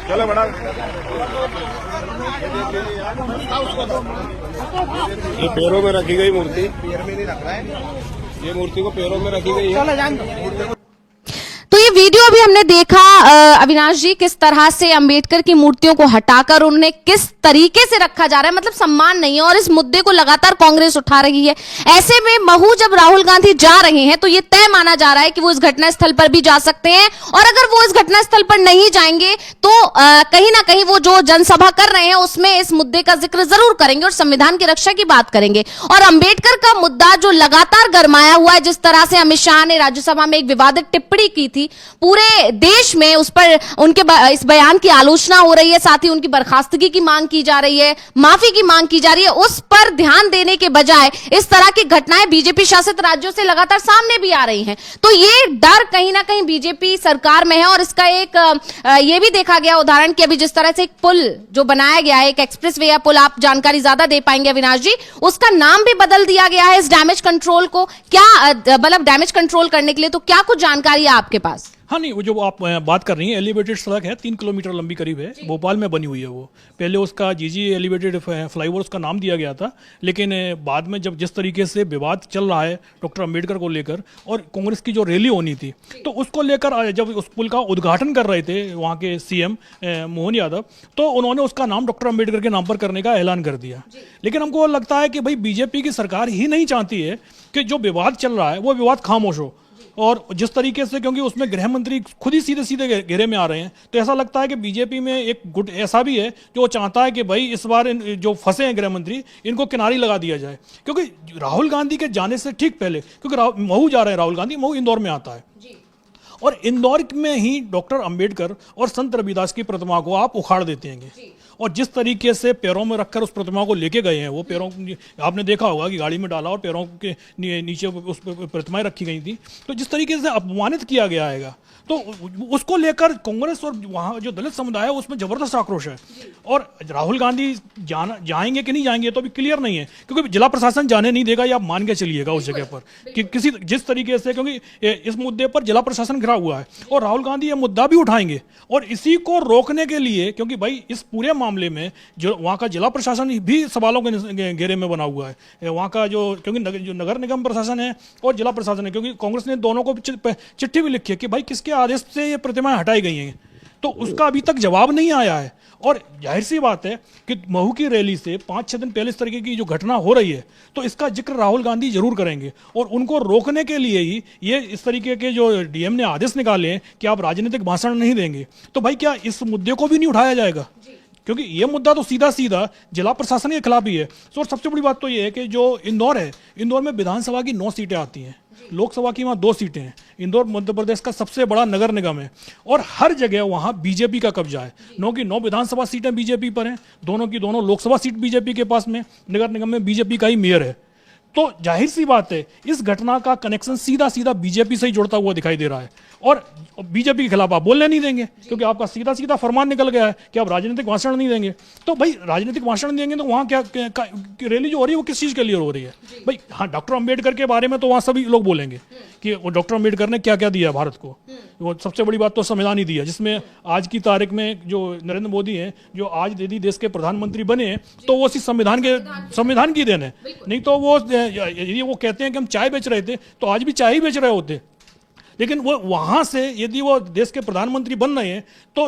चलो बड़ा, ये पैरों में रखी गई मूर्ति, पैर में नहीं रख रहा है, ये मूर्ति को पैरों में रखी गई है। तो ये वीडियो भी हमने देखा अविनाश जी, किस तरह से अंबेडकर की मूर्तियों को हटाकर उन्हें किस तरीके से रखा जा रहा है, मतलब सम्मान नहीं है, और इस मुद्दे को लगातार कांग्रेस उठा रही है। ऐसे में महू जब राहुल गांधी जा रहे हैं तो ये तय माना जा रहा है कि वो इस घटना स्थल पर भी जा सकते हैं, और अगर वो इस घटना स्थल पर नहीं जाएंगे तो कहीं ना कहीं वो जो जनसभा कर रहे हैं उसमें इस मुद्दे का जिक्र जरूर करेंगे और संविधान की रक्षा की बात करेंगे। और अंबेडकर का मुद्दा जो लगातार गरमाया हुआ है, जिस तरह से अमित शाह ने राज्यसभा में एक विवादित टिप्पणी की थी, पूरे देश में उस पर उनके इस बयान की आलोचना हो रही है, साथ ही उनकी बर्खास्तगी की मांग की जा रही है, माफी की मांग की जा रही है। उस पर ध्यान देने के बजाय इस तरह की घटनाएं बीजेपी शासित राज्यों से लगातार सामने भी आ रही हैं। तो ये डर कहीं ना कहीं बीजेपी सरकार में है। और इसका एक ये भी देखा गया उदाहरण कि अभी जिस तरह से एक पुल जो बनाया गया है, एक एक्सप्रेस वे या पुल, आप जानकारी ज्यादा दे पाएंगे अविनाश जी, उसका नाम भी बदल दिया गया है इस डैमेज कंट्रोल को। क्या मतलब डैमेज कंट्रोल करने के लिए, तो क्या कुछ जानकारी है आपके पास? हाँ नहीं, वो जो आप बात कर रही हैं, एलिवेटेड सड़क है, 3 किलोमीटर लंबी करीब है, भोपाल में बनी हुई है वो। पहले उसका जीजी एलिवेटेड फ्लाईओवर उसका नाम दिया गया था, लेकिन बाद में जब जिस तरीके से विवाद चल रहा है डॉक्टर अंबेडकर को लेकर और कांग्रेस की जो रैली होनी थी, तो उसको लेकर जब उस पुल का उद्घाटन कर रहे थे वहाँ के सीएम मोहन यादव, तो उन्होंने उसका नाम डॉक्टर अंबेडकर के नाम पर करने का ऐलान कर दिया। लेकिन हमको लगता है कि भाई बीजेपी की सरकार ही नहीं चाहती है कि जो विवाद चल रहा है वो विवाद खामोश हो। और जिस तरीके से, क्योंकि उसमें गृह मंत्री खुद ही सीधे सीधे घेरे में आ रहे हैं, तो ऐसा लगता है कि बीजेपी में एक गुट ऐसा भी है जो चाहता है कि भाई इस बार जो फंसे हैं गृह मंत्री, इनको किनारी लगा दिया जाए। क्योंकि राहुल गांधी के जाने से ठीक पहले, क्योंकि महू जा रहे हैं राहुल गांधी, महू इंदौर में आता है, और इंदौर में ही डॉक्टर अंबेडकर और संत रविदास की प्रतिमा को आप उखाड़ देते हैं। और जिस तरीके से पैरों में रखकर उस प्रतिमा को लेके गए हैं, वो पैरों आपने देखा होगा कि गाड़ी में डाला और पैरों के नीचे उस प्रतिमाएं रखी गई थी, तो जिस तरीके से अपमानित किया गया है, तो उसको लेकर कांग्रेस और वहाँ जो दलित समुदाय है उसमें जबरदस्त आक्रोश है। और राहुल गांधी जाएंगे कि नहीं जाएंगे तो अभी क्लियर नहीं है, क्योंकि जिला प्रशासन जाने नहीं देगा, या आप मान के चलिएगा उस जगह पर कि किसी जिस तरीके से, क्योंकि इस मुद्दे पर जिला प्रशासन घिरा हुआ है और राहुल गांधी ये मुद्दा भी उठाएंगे। और इसी को रोकने के लिए, क्योंकि भाई इस पूरे मामले में जो वहाँ का जिला प्रशासन भी सवालों के घेरे में बना हुआ है, वहाँ का क्योंकि जो नगर निगम प्रशासन है और जिला प्रशासन है, क्योंकि कांग्रेस ने दोनों को चिट्ठी भी लिखी है कि भाई किसके आदेश से ये प्रतिमाएं हटाई गई हैं, तो उसका अभी तक जवाब नहीं आया है। और जाहिर सी बात है कि महू की रैली से 5-6 दिन पहले इस तरीके की जो घटना हो रही है, तो इसका जिक्र राहुल गांधी जरूर करेंगे। और उनको रोकने के लिए ही ये इस तरीके के जो डीएम ने आदेश निकाले हैं कि आप राजनीतिक भाषण नहीं देंगे, तो भाई क्या इस मुद्दे को भी नहीं उठाया जाएगा? क्योंकि ये मुद्दा तो सीधा सीधा जिला प्रशासन के खिलाफ ही है। और सबसे बड़ी बात तो ये है कि जो इंदौर है, इंदौर में विधानसभा की 9 सीटें आती हैं, लोकसभा की वहाँ 2 सीटें हैं। इंदौर मध्य प्रदेश का सबसे बड़ा नगर निगम है और हर जगह वहाँ बीजेपी का कब्जा है। 9 की 9 विधानसभा सीटें बीजेपी पर हैं, दोनों की दोनों लोकसभा सीट बीजेपी के पास में, नगर निगम में बीजेपी का ही मेयर है। तो जाहिर सी बात है इस घटना का कनेक्शन सीधा सीधा बीजेपी से ही जुड़ता हुआ दिखाई दे रहा है। और बीजेपी के खिलाफ आप बोलने नहीं देंगे, क्योंकि आपका सीधा सीधा फरमान निकल गया है कि आप राजनीतिक भाषण नहीं देंगे। तो भाई राजनीतिक भाषण नहीं देंगे तो वहाँ क्या रैली जो हो रही है वो किस चीज़ के लिए हो रही है? भाई हाँ, डॉक्टर अंबेडकर के बारे में तो वहाँ सभी लोग बोलेंगे कि वो डॉक्टर अंबेडकर ने क्या क्या दिया भारत को। वो सबसे बड़ी बात तो संविधान ही दिया, जिसमें आज की तारीख में जो नरेंद्र मोदी हैं, जो आज यदि देश के प्रधानमंत्री बने हैं, तो वो इसी संविधान की देन है। नहीं तो वो यदि वो कहते हैं कि हम चाय बेच रहे थे तो आज भी चाय ही बेच रहे होते। लेकिन वो वहाँ से यदि वो देश के प्रधानमंत्री बन रहे हैं तो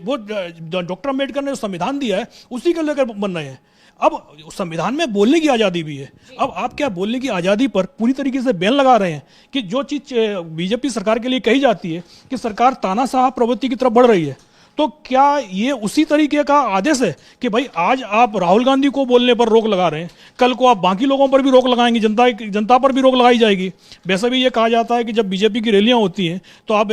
वो डॉक्टर अंबेडकर ने जो संविधान दिया है उसी को लेकर बन रहे हैं। अब संविधान में बोलने की आज़ादी भी है। अब आप क्या बोलने की आज़ादी पर पूरी तरीके से बैन लगा रहे हैं कि जो चीज़ बीजेपी सरकार के लिए कही जाती है कि सरकार तानाशाह प्रवृत्ति की तरफ बढ़ रही है, तो क्या ये उसी तरीके का आदेश है कि भाई आज आप राहुल गांधी को बोलने पर रोक लगा रहे हैं, कल को आप बाकी लोगों पर भी रोक लगाएंगे, जनता पर भी रोक लगाई जाएगी। वैसे भी ये कहा जाता है कि जब बीजेपी की रैलियां होती हैं तो आप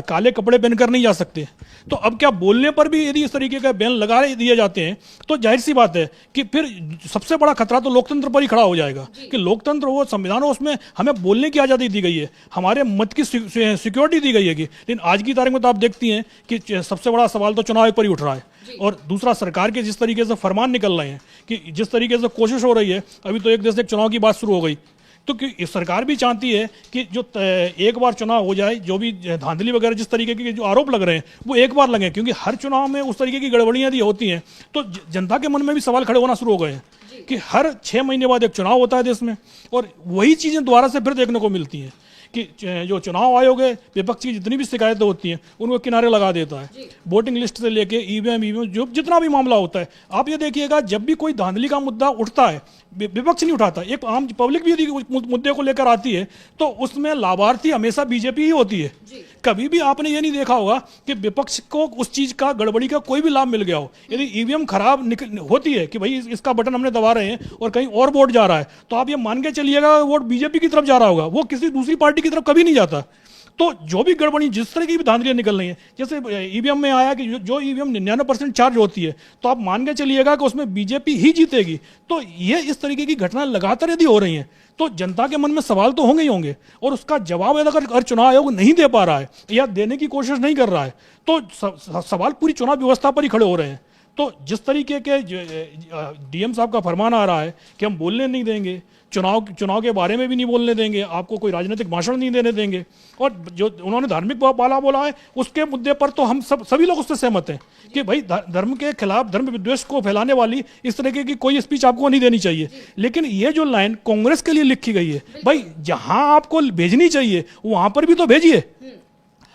काले कपड़े पहनकर नहीं जा सकते। तो अब क्या बोलने पर भी यदि इस तरीके का बैन लगा दिए जाते हैं तो जाहिर सी बात है कि फिर सबसे बड़ा खतरा तो लोकतंत्र पर ही खड़ा हो जाएगा कि लोकतंत्र वो संविधान हो, उसमें हमें बोलने की आज़ादी दी गई है, हमारे मत की सिक्योरिटी दी गई है। लेकिन आज की तारीख में तो आप देखती हैं कि सबसे बड़ा सवाल तो चुनाव पर ही उठ रहा है। और दूसरा, सरकार के जिस तरीके से फरमान निकल रहे हैं, कि जिस तरीके से कोशिश हो रही है, अभी तो एक देश एक चुनाव की बात शुरू हो गई, तो कि सरकार भी चाहती है कि जो एक बार चुनाव हो जाए, जो भी धांधली वगैरह जिस तरीके के जो आरोप लग रहे हैं वो एक बार लगे, क्योंकि हर चुनाव में उस तरीके की गड़बड़ियां यदि होती हैं तो जनता के मन में भी सवाल खड़े होना शुरू हो गए हैं कि हर 6 महीने बाद एक चुनाव होता है देश में, और वही चीज़ें दोबारा से फिर देखने को मिलती हैं कि जो चुनाव आयोग है, विपक्ष की जितनी भी शिकायतें होती हैं उनको किनारे लगा देता है। वोटिंग लिस्ट से लेके ईवीएम जो जितना भी मामला होता है, आप ये देखिएगा जब भी कोई धांधली का मुद्दा उठता है विपक्ष नहीं उठाता, एक आम पब्लिक भी यदि मुद्दे को लेकर आती है तो उसमें लाभार्थी हमेशा बीजेपी ही होती है। कभी भी आपने ये नहीं देखा होगा कि विपक्ष को उस चीज़ का, गड़बड़ी का कोई भी लाभ मिल गया हो। यदि ईवीएम खराब होती है कि भाई इसका बटन हमने दबा रहे हैं और कहीं और वोट जा रहा है, तो आप ये मान के चलिएगा वोट बीजेपी की तरफ जा रहा होगा, वो किसी दूसरी पार्टी की तरफ कभी नहीं जाता। तो जो भी गड़बड़ी, जिस तरह की भी धांधलियां निकल रही हैं, जैसे ईवीएम में आया कि जो ईवीएम 99% चार्ज होती है, तो आप मान के चलिएगा कि उसमें बीजेपी ही जीतेगी। तो ये इस तरीके की घटना लगातार यदि हो रही हैं तो जनता के मन में सवाल तो होंगे ही होंगे, और उसका जवाब अगर चुनाव आयोग नहीं दे पा रहा है या देने की कोशिश नहीं कर रहा है तो सवाल पूरी चुनाव व्यवस्था पर ही खड़े हो रहे हैं। तो जिस तरीके के डीएम साहब का फरमान आ रहा है कि हम बोलने नहीं देंगे, चुनाव के बारे में भी नहीं बोलने देंगे, आपको कोई राजनीतिक भाषण नहीं देने देंगे, और जो उन्होंने धार्मिक पाला बोला है उसके मुद्दे पर तो हम सभी लोग उससे सहमत हैं कि भाई धर्म के खिलाफ, धर्म विद्वेष को फैलाने वाली इस तरीके की कोई स्पीच आपको नहीं देनी चाहिए। लेकिन ये जो लाइन कांग्रेस के लिए लिखी गई है, भाई जहां आपको भेजनी चाहिए वहां पर भी तो भेजिए।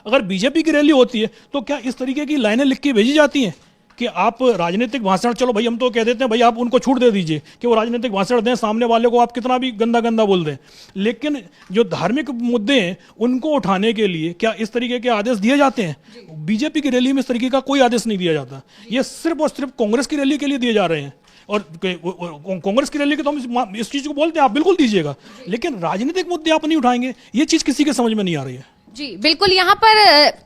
अगर बीजेपी की रैली होती है तो क्या इस तरीके की लाइनें लिख के भेजी जाती हैं कि आप राजनीतिक भाषण, चलो भाई हम तो कह देते हैं भाई आप उनको छूट दे दीजिए कि वो राजनीतिक भाषण दें, सामने वाले को आप कितना भी गंदा गंदा बोल दें, लेकिन जो धार्मिक मुद्दे हैं उनको उठाने के लिए क्या इस तरीके के आदेश दिए जाते हैं? बीजेपी की रैली में इस तरीके का कोई आदेश नहीं दिया जाता। ये सिर्फ और सिर्फ कांग्रेस की रैली के लिए दिए जा रहे हैं, और कांग्रेस की रैली के तो हम इस चीज़ को बोलते हैं, आप बिल्कुल दीजिएगा, लेकिन राजनीतिक मुद्दे आप नहीं उठाएंगे, ये चीज़ किसी के समझ में नहीं आ रही है। जी बिल्कुल। यहाँ पर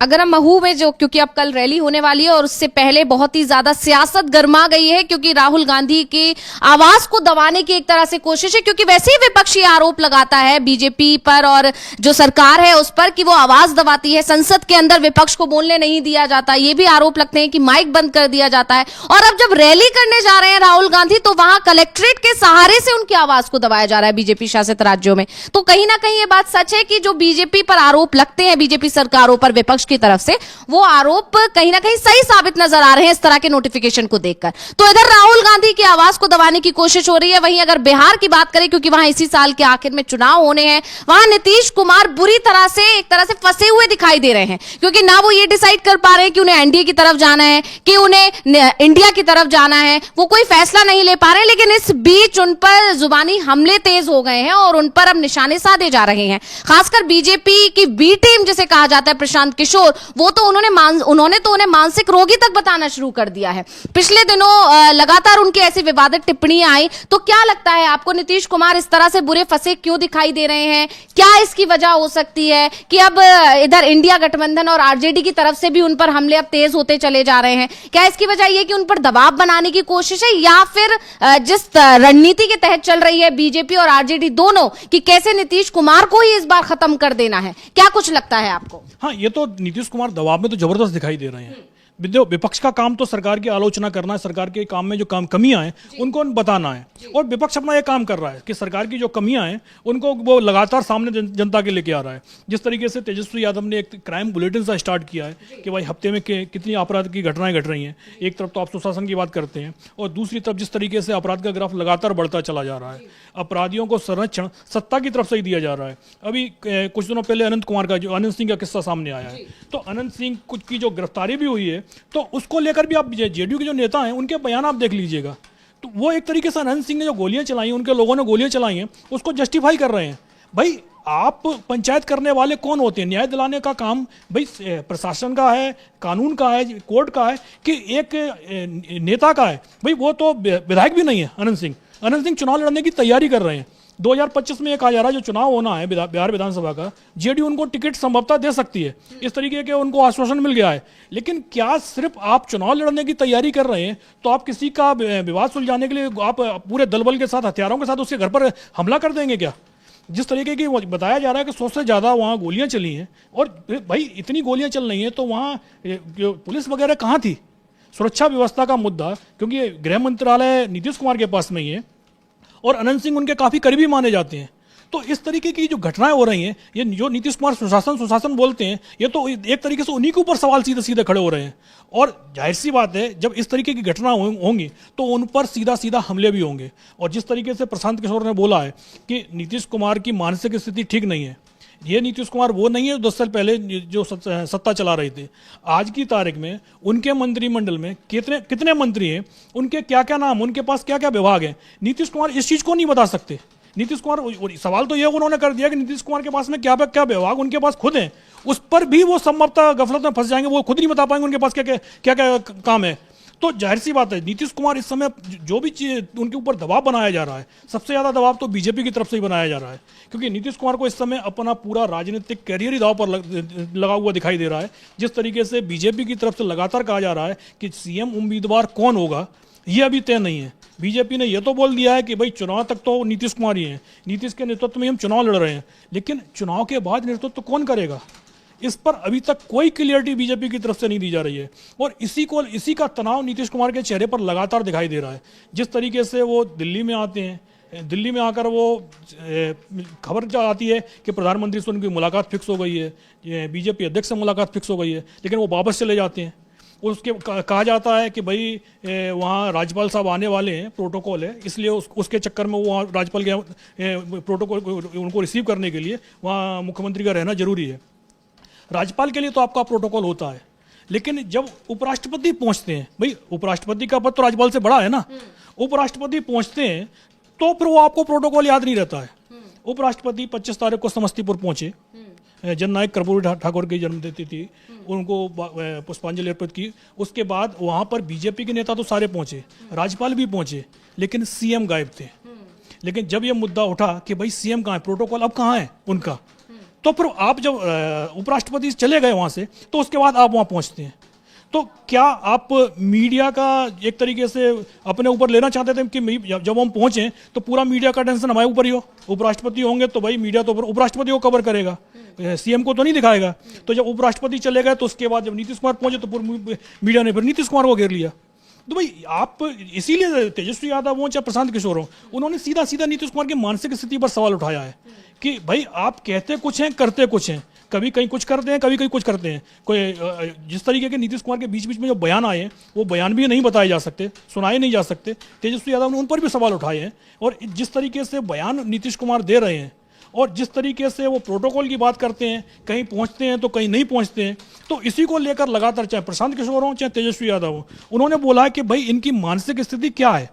अगर हम महू में जो, क्योंकि अब कल रैली होने वाली है और उससे पहले बहुत ही ज्यादा सियासत गर्मा गई है, क्योंकि राहुल गांधी की आवाज को दबाने की एक तरह से कोशिश है, क्योंकि वैसे ही विपक्ष ये आरोप लगाता है बीजेपी पर और जो सरकार है उस पर कि वो आवाज दबाती है, संसद के अंदर विपक्ष को बोलने नहीं दिया जाता। ये भी आरोप लगते हैं कि माइक बंद कर दिया जाता है। और अब जब रैली करने जा रहे हैं राहुल गांधी, तो वहां कलेक्ट्रेट के सहारे से उनकी आवाज को दबाया जा रहा है बीजेपी शासित राज्यों में। तो कहीं ना कहीं ये बात सच है कि जो बीजेपी पर आरोप लगते हैं बीजेपी सरकारों पर विपक्ष की तरफ से, वो आरोप कहीं ना कहीं सही साबित नजर आ रहे हैं इस तरह के नोटिफिकेशन को देखकर। तो इधर राहुल गांधी की आवाज को दबाने की कोशिश हो रही है। वहीं अगर बिहार की बात करें, क्योंकि वहां इसी साल के आखिर में चुनाव होने हैं, वहां नीतीश कुमार बुरी तरह से एक तरह से फंसे हुए दिखाई दे रहे हैं, क्योंकि ना वो ये डिसाइड कर पा रहे हैं कि उन्हें एनडीए की तरफ जाना है कि उन्हें इंडिया की तरफ जाना है। वो कोई फैसला नहीं ले पा रहे, लेकिन इस बीच उन पर जुबानी हमले तेज हो गए हैं और उन पर अब निशाने साधे जा रहे हैं। खासकर बीजेपी की बी टीम जिसे कहा जाता है, प्रशांत किशोर, वो तो उन्होंने तो उन्हें मानसिक रोगी तक बताना शुरू कर दिया है। पिछले दिनों लगातार उनकी ऐसी विवादित टिप्पणियां आई। तो क्या लगता है आपको, नीतीश कुमार इस तरह से बुरे फंसे क्यों दिखाई दे रहे हैं? क्या इसकी वजह हो सकती है कि अब इधर इंडिया गठबंधन और आरजेडी की तरफ से भी उन पर हमले अब तेज होते चले जा रहे हैं? क्या इसकी वजह यह कि उन पर दबाव बनाने की कोशिश है, या फिर जिस रणनीति के तहत चल रही है बीजेपी और आरजेडी दोनों कि कैसे नीतीश कुमार को ही इस बार खत्म कर देना है? क्या कुछ लगता है आपको? हाँ, ये तो नीतीश कुमार दबाव में तो जबरदस्त दिखाई दे रहे हैं। विपक्ष का काम तो सरकार की आलोचना करना है, सरकार के काम में जो कमियां हैं उनको बताना है, और विपक्ष अपना ये काम कर रहा है कि सरकार की जो कमियां हैं उनको वो लगातार सामने जनता के लेके आ रहा है। जिस तरीके से तेजस्वी यादव ने एक क्राइम बुलेटिन सा स्टार्ट किया है कि भाई हफ्ते में कितनी अपराध की घटनाएं घट रही हैं। एक तरफ तो आप सुशासन की बात करते हैं, और दूसरी तरफ जिस तरीके से अपराध का ग्राफ लगातार बढ़ता चला जा रहा है, अपराधियों को संरक्षण सत्ता की तरफ से ही दिया जा रहा है। अभी कुछ दिनों पहले अनंत सिंह का किस्सा सामने आया है, तो अनंत सिंह की जो गिरफ्तारी भी हुई है, तो उसको लेकर भी आप जेडीयू के जो नेता हैं उनके बयान आप देख लीजिएगा, तो वो एक तरीके से अनंत सिंह ने जो गोलियां चलाई हैं, उनके लोगों ने गोलियां चलाई हैं, उसको जस्टिफाई कर रहे हैं। भाई आप पंचायत करने वाले कौन होते हैं? न्याय दिलाने का काम भाई प्रशासन का है, कानून का है, कोर्ट का है, कि एक नेता का है? भाई वो तो विधायक भी नहीं है अनंत सिंह चुनाव लड़ने की तैयारी कर रहे हैं। 2025 में एक आ जा रहा है जो चुनाव होना है बिहार विधानसभा का, जेडीयू उनको टिकट संभवतः दे सकती है, इस तरीके के उनको आश्वासन मिल गया है। लेकिन क्या सिर्फ आप चुनाव लड़ने की तैयारी कर रहे हैं तो आप किसी का विवाद सुलझाने के लिए आप पूरे दलबल के साथ, हथियारों के साथ उसके घर पर हमला कर देंगे क्या? जिस तरीके की बताया जा रहा है कि 100 से ज़्यादा वहाँ गोलियाँ चली हैं, और भाई इतनी गोलियाँ चल रही हैं तो वहाँ पुलिस वगैरह कहाँ थी? सुरक्षा व्यवस्था का मुद्दा, क्योंकि गृह मंत्रालय नीतीश कुमार के पास में ही है और अनंत सिंह उनके काफ़ी करीबी माने जाते हैं। तो इस तरीके की जो घटनाएं हो रही हैं, ये जो नीतीश कुमार सुशासन बोलते हैं, ये तो एक तरीके से उन्हीं के ऊपर सवाल सीधे सीधे खड़े हो रहे हैं। और जाहिर सी बात है, जब इस तरीके की घटना होंगी तो उन पर सीधा सीधा हमले भी होंगे। और जिस तरीके से प्रशांत किशोर ने बोला है कि नीतीश कुमार की मानसिक स्थिति ठीक नहीं है, ये नीतीश कुमार वो नहीं है 10 साल पहले जो सत्ता चला रहे थे। आज की तारीख में उनके मंत्रिमंडल में कितने मंत्री हैं, उनके क्या क्या नाम, उनके पास क्या क्या विभाग हैं, नीतीश कुमार इस चीज़ को नहीं बता सकते। नीतीश कुमार, सवाल तो ये उन्होंने कर दिया कि नीतीश कुमार के पास में क्या क्या विभाग उनके पास खुद हैं, उस पर भी वो संभवतः गफलत में फंस जाएंगे, वो खुद नहीं बता पाएंगे उनके पास क्या क्या काम है। तो जाहिर सी बात है, नीतीश कुमार इस समय जो भी चीज उनके ऊपर दबाव बनाया जा रहा है, सबसे ज़्यादा दबाव तो बीजेपी की तरफ से ही बनाया जा रहा है, क्योंकि नीतीश कुमार को इस समय अपना पूरा राजनीतिक कैरियर ही दाव पर लगा हुआ दिखाई दे रहा है। जिस तरीके से बीजेपी की तरफ से लगातार कहा जा रहा है कि सीएम उम्मीदवार कौन होगा, ये अभी तय नहीं है। बीजेपी ने यह तो बोल दिया है कि भाई चुनाव तक तो नीतीश कुमार ही हैं, नीतीश के नेतृत्व में हम चुनाव लड़ रहे हैं, लेकिन चुनाव के बाद नेतृत्व कौन करेगा, इस पर अभी तक कोई क्लियरिटी बीजेपी की तरफ से नहीं दी जा रही है। और इसी का तनाव नीतीश कुमार के चेहरे पर लगातार दिखाई दे रहा है। जिस तरीके से वो दिल्ली में आते हैं, दिल्ली में आकर वो खबर आती है कि प्रधानमंत्री से उनकी मुलाकात फिक्स हो गई है, बीजेपी अध्यक्ष से मुलाकात फिक्स हो गई है, लेकिन वो वापस चले जाते हैं। उसके कहा जाता है कि भाई वहाँ राज्यपाल साहब आने वाले हैं, प्रोटोकॉल है, इसलिए उसके चक्कर में वो वहाँ राज्यपाल के प्रोटोकॉल उनको रिसीव करने के लिए वहाँ मुख्यमंत्री का रहना जरूरी है। राज्यपाल के लिए तो आपका प्रोटोकॉल होता है, लेकिन जब उपराष्ट्रपति पहुंचते हैं, भाई उपराष्ट्रपति का पद तो राज्यपाल से बड़ा है ना, उपराष्ट्रपति पहुंचते हैं तो फिर वो आपको प्रोटोकॉल याद नहीं रहता है। उपराष्ट्रपति 25 तारीख को समस्तीपुर पहुंचे, जननायक कर्पूरी ठाकुर की जन्मतिथि थी, उनको पुष्पांजलि अर्पित की। उसके बाद वहाँ पर बीजेपी के नेता तो सारे पहुंचे, राज्यपाल भी पहुंचे, लेकिन सीएम गायब थे। लेकिन जब ये मुद्दा उठा कि भाई सीएम कहाँ है, प्रोटोकॉल अब कहाँ है उनका, तो फिर आप जब उपराष्ट्रपति चले गए वहाँ से, तो उसके बाद आप वहाँ पहुँचते हैं, तो क्या आप मीडिया का एक तरीके से अपने ऊपर लेना चाहते थे कि जब हम पहुंचे तो पूरा मीडिया का टेंशन हमारे ऊपर ही हो? उपराष्ट्रपति होंगे तो भाई मीडिया तो उपराष्ट्रपति को कवर करेगा, सीएम को तो नहीं दिखाएगा। तो जब उपराष्ट्रपति चले गए तो उसके बाद जब नीतीश कुमार पहुंचे तो पूरी मीडिया ने फिर नीतीश कुमार को घेर लिया। तो भाई आप इसीलिए तेजस्वी यादव हो चाहे प्रशांत किशोर हो, उन्होंने सीधा सीधा नीतीश कुमार की मानसिक स्थिति पर सवाल उठाया है कि भाई आप कहते कुछ हैं, करते कुछ हैं, कभी कहीं कुछ करते हैं, कभी कहीं कुछ करते हैं। कोई जिस तरीके के नीतीश कुमार के बीच बीच में जो बयान आए हैं वो बयान भी नहीं बताए जा सकते, सुनाए नहीं जा सकते। तेजस्वी यादव ने उन पर भी सवाल उठाए हैं, और जिस तरीके से बयान नीतीश कुमार दे रहे हैं और जिस तरीके से वो प्रोटोकॉल की बात करते हैं, कहीं पहुंचते हैं तो कहीं नहीं पहुंचते हैं, तो इसी को लेकर लगातार चाहे प्रशांत किशोर हो चाहे तेजस्वी यादव हो, उन्होंने बोला है कि भाई इनकी मानसिक स्थिति क्या है,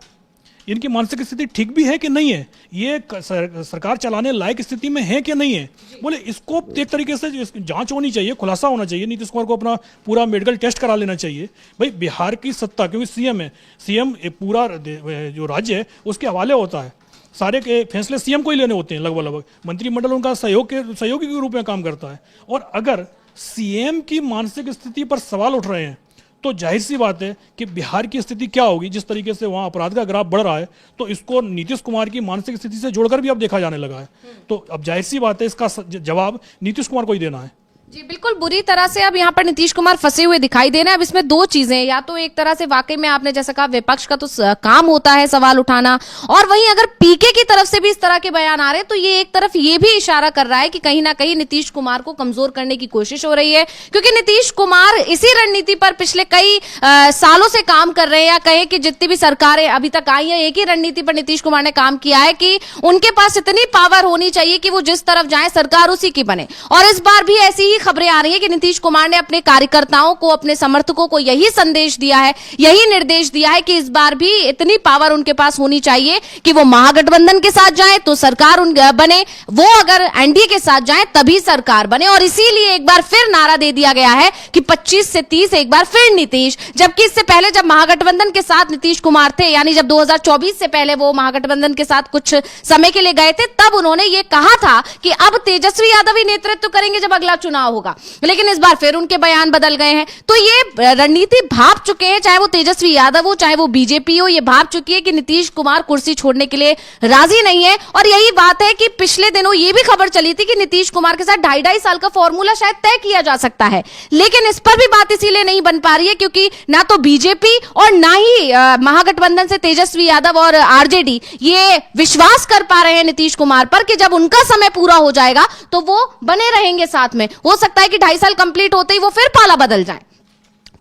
इनकी मानसिक स्थिति ठीक भी है कि नहीं है, ये सरकार चलाने लायक स्थिति में है कि नहीं है। बोले इसको एक तरीके से जांच होनी चाहिए, खुलासा होना चाहिए, नीतीश कुमार को अपना पूरा मेडिकल टेस्ट करा लेना चाहिए। भाई बिहार की सत्ता, क्योंकि सीएम है, सीएम पूरा जो राज्य है उसके हवाले होता है, सारे के फैसले सीएम को ही लेने होते हैं लगभग। मंत्रिमंडल उनका सहयोगी के रूप में काम करता है, और अगर सीएम की मानसिक स्थिति पर सवाल उठ रहे हैं तो जाहिर सी बात है कि बिहार की स्थिति क्या होगी। जिस तरीके से वहाँ अपराध का ग्राफ बढ़ रहा है, तो इसको नीतीश कुमार की मानसिक स्थिति से जोड़कर भी अब देखा जाने लगा है। तो अब जाहिर सी बात है इसका जवाब नीतीश कुमार को ही देना है। जी बिल्कुल, बुरी तरह से अब यहाँ पर नीतीश कुमार फंसे हुए दिखाई दे रहे हैं। अब इसमें दो चीजें हैं, या तो एक तरह से वाकई में आपने जैसा कहा विपक्ष का तो काम होता है सवाल उठाना, और वहीं अगर पीके की तरफ से भी इस तरह के बयान आ रहे हैं तो ये एक तरफ ये भी इशारा कर रहा है कि कहीं ना कहीं नीतीश कुमार को कमजोर करने की कोशिश हो रही है, क्योंकि नीतीश कुमार इसी रणनीति पर पिछले कई सालों से काम कर रहे हैं, या कहे कि जितनी भी सरकारें अभी तक आई है एक ही रणनीति पर नीतीश कुमार ने काम किया है कि उनके पास इतनी पावर होनी चाहिए कि वो जिस तरफ जाए सरकार उसी की बने। और इस बार भी ऐसी ही खबरें आ रही है कि नीतीश कुमार ने अपने कार्यकर्ताओं को, अपने समर्थकों को यही संदेश दिया है, यही निर्देश दिया है कि इस बार भी इतनी पावर उनके पास होनी चाहिए कि वो महागठबंधन के साथ जाए तो सरकार बने, वो अगर एनडीए के साथ जाए तभी सरकार बने। और इसीलिए एक बार फिर नारा दे दिया गया है कि 25 से 30 एक बार फिर नीतीश, जबकि इससे पहले जब महागठबंधन के साथ नीतीश कुमार थे, यानी जब 2024 से पहले वो महागठबंधन के साथ कुछ समय के लिए गए थे, तब उन्होंने ये कहा था कि अब तेजस्वी यादव ही नेतृत्व करेंगे जब अगला चुनाव होगा, लेकिन इस बार फिर उनके बयान बदल गए हैं। तो ये रणनीति भाप चुके हैं, चाहे वो तेजस्वी यादव हो चाहे वो बीजेपी हो, ये भाप चुकी है कि नीतीश कुमार कुर्सी छोड़ने के लिए राजी नहीं है। और यही बात है कि पिछले दिनों ये भी खबर चली थी कि नीतीश कुमार के साथ 2.5 साल का फॉर्मूला शायद तय किया जा सकता है, लेकिन इस पर भी बात इसीलिए नहीं बन पा रही है क्योंकि ना तो बीजेपी और ना ही महागठबंधन से तेजस्वी यादव और आरजेडी ये विश्वास कर पा रहे हैं नीतीश कुमार पर कि जब उनका समय पूरा हो जाएगा तो वो बने रहेंगे साथ में। हो सकता है कि 2.5 साल कंप्लीट होते ही वो फिर पाला बदल जाए।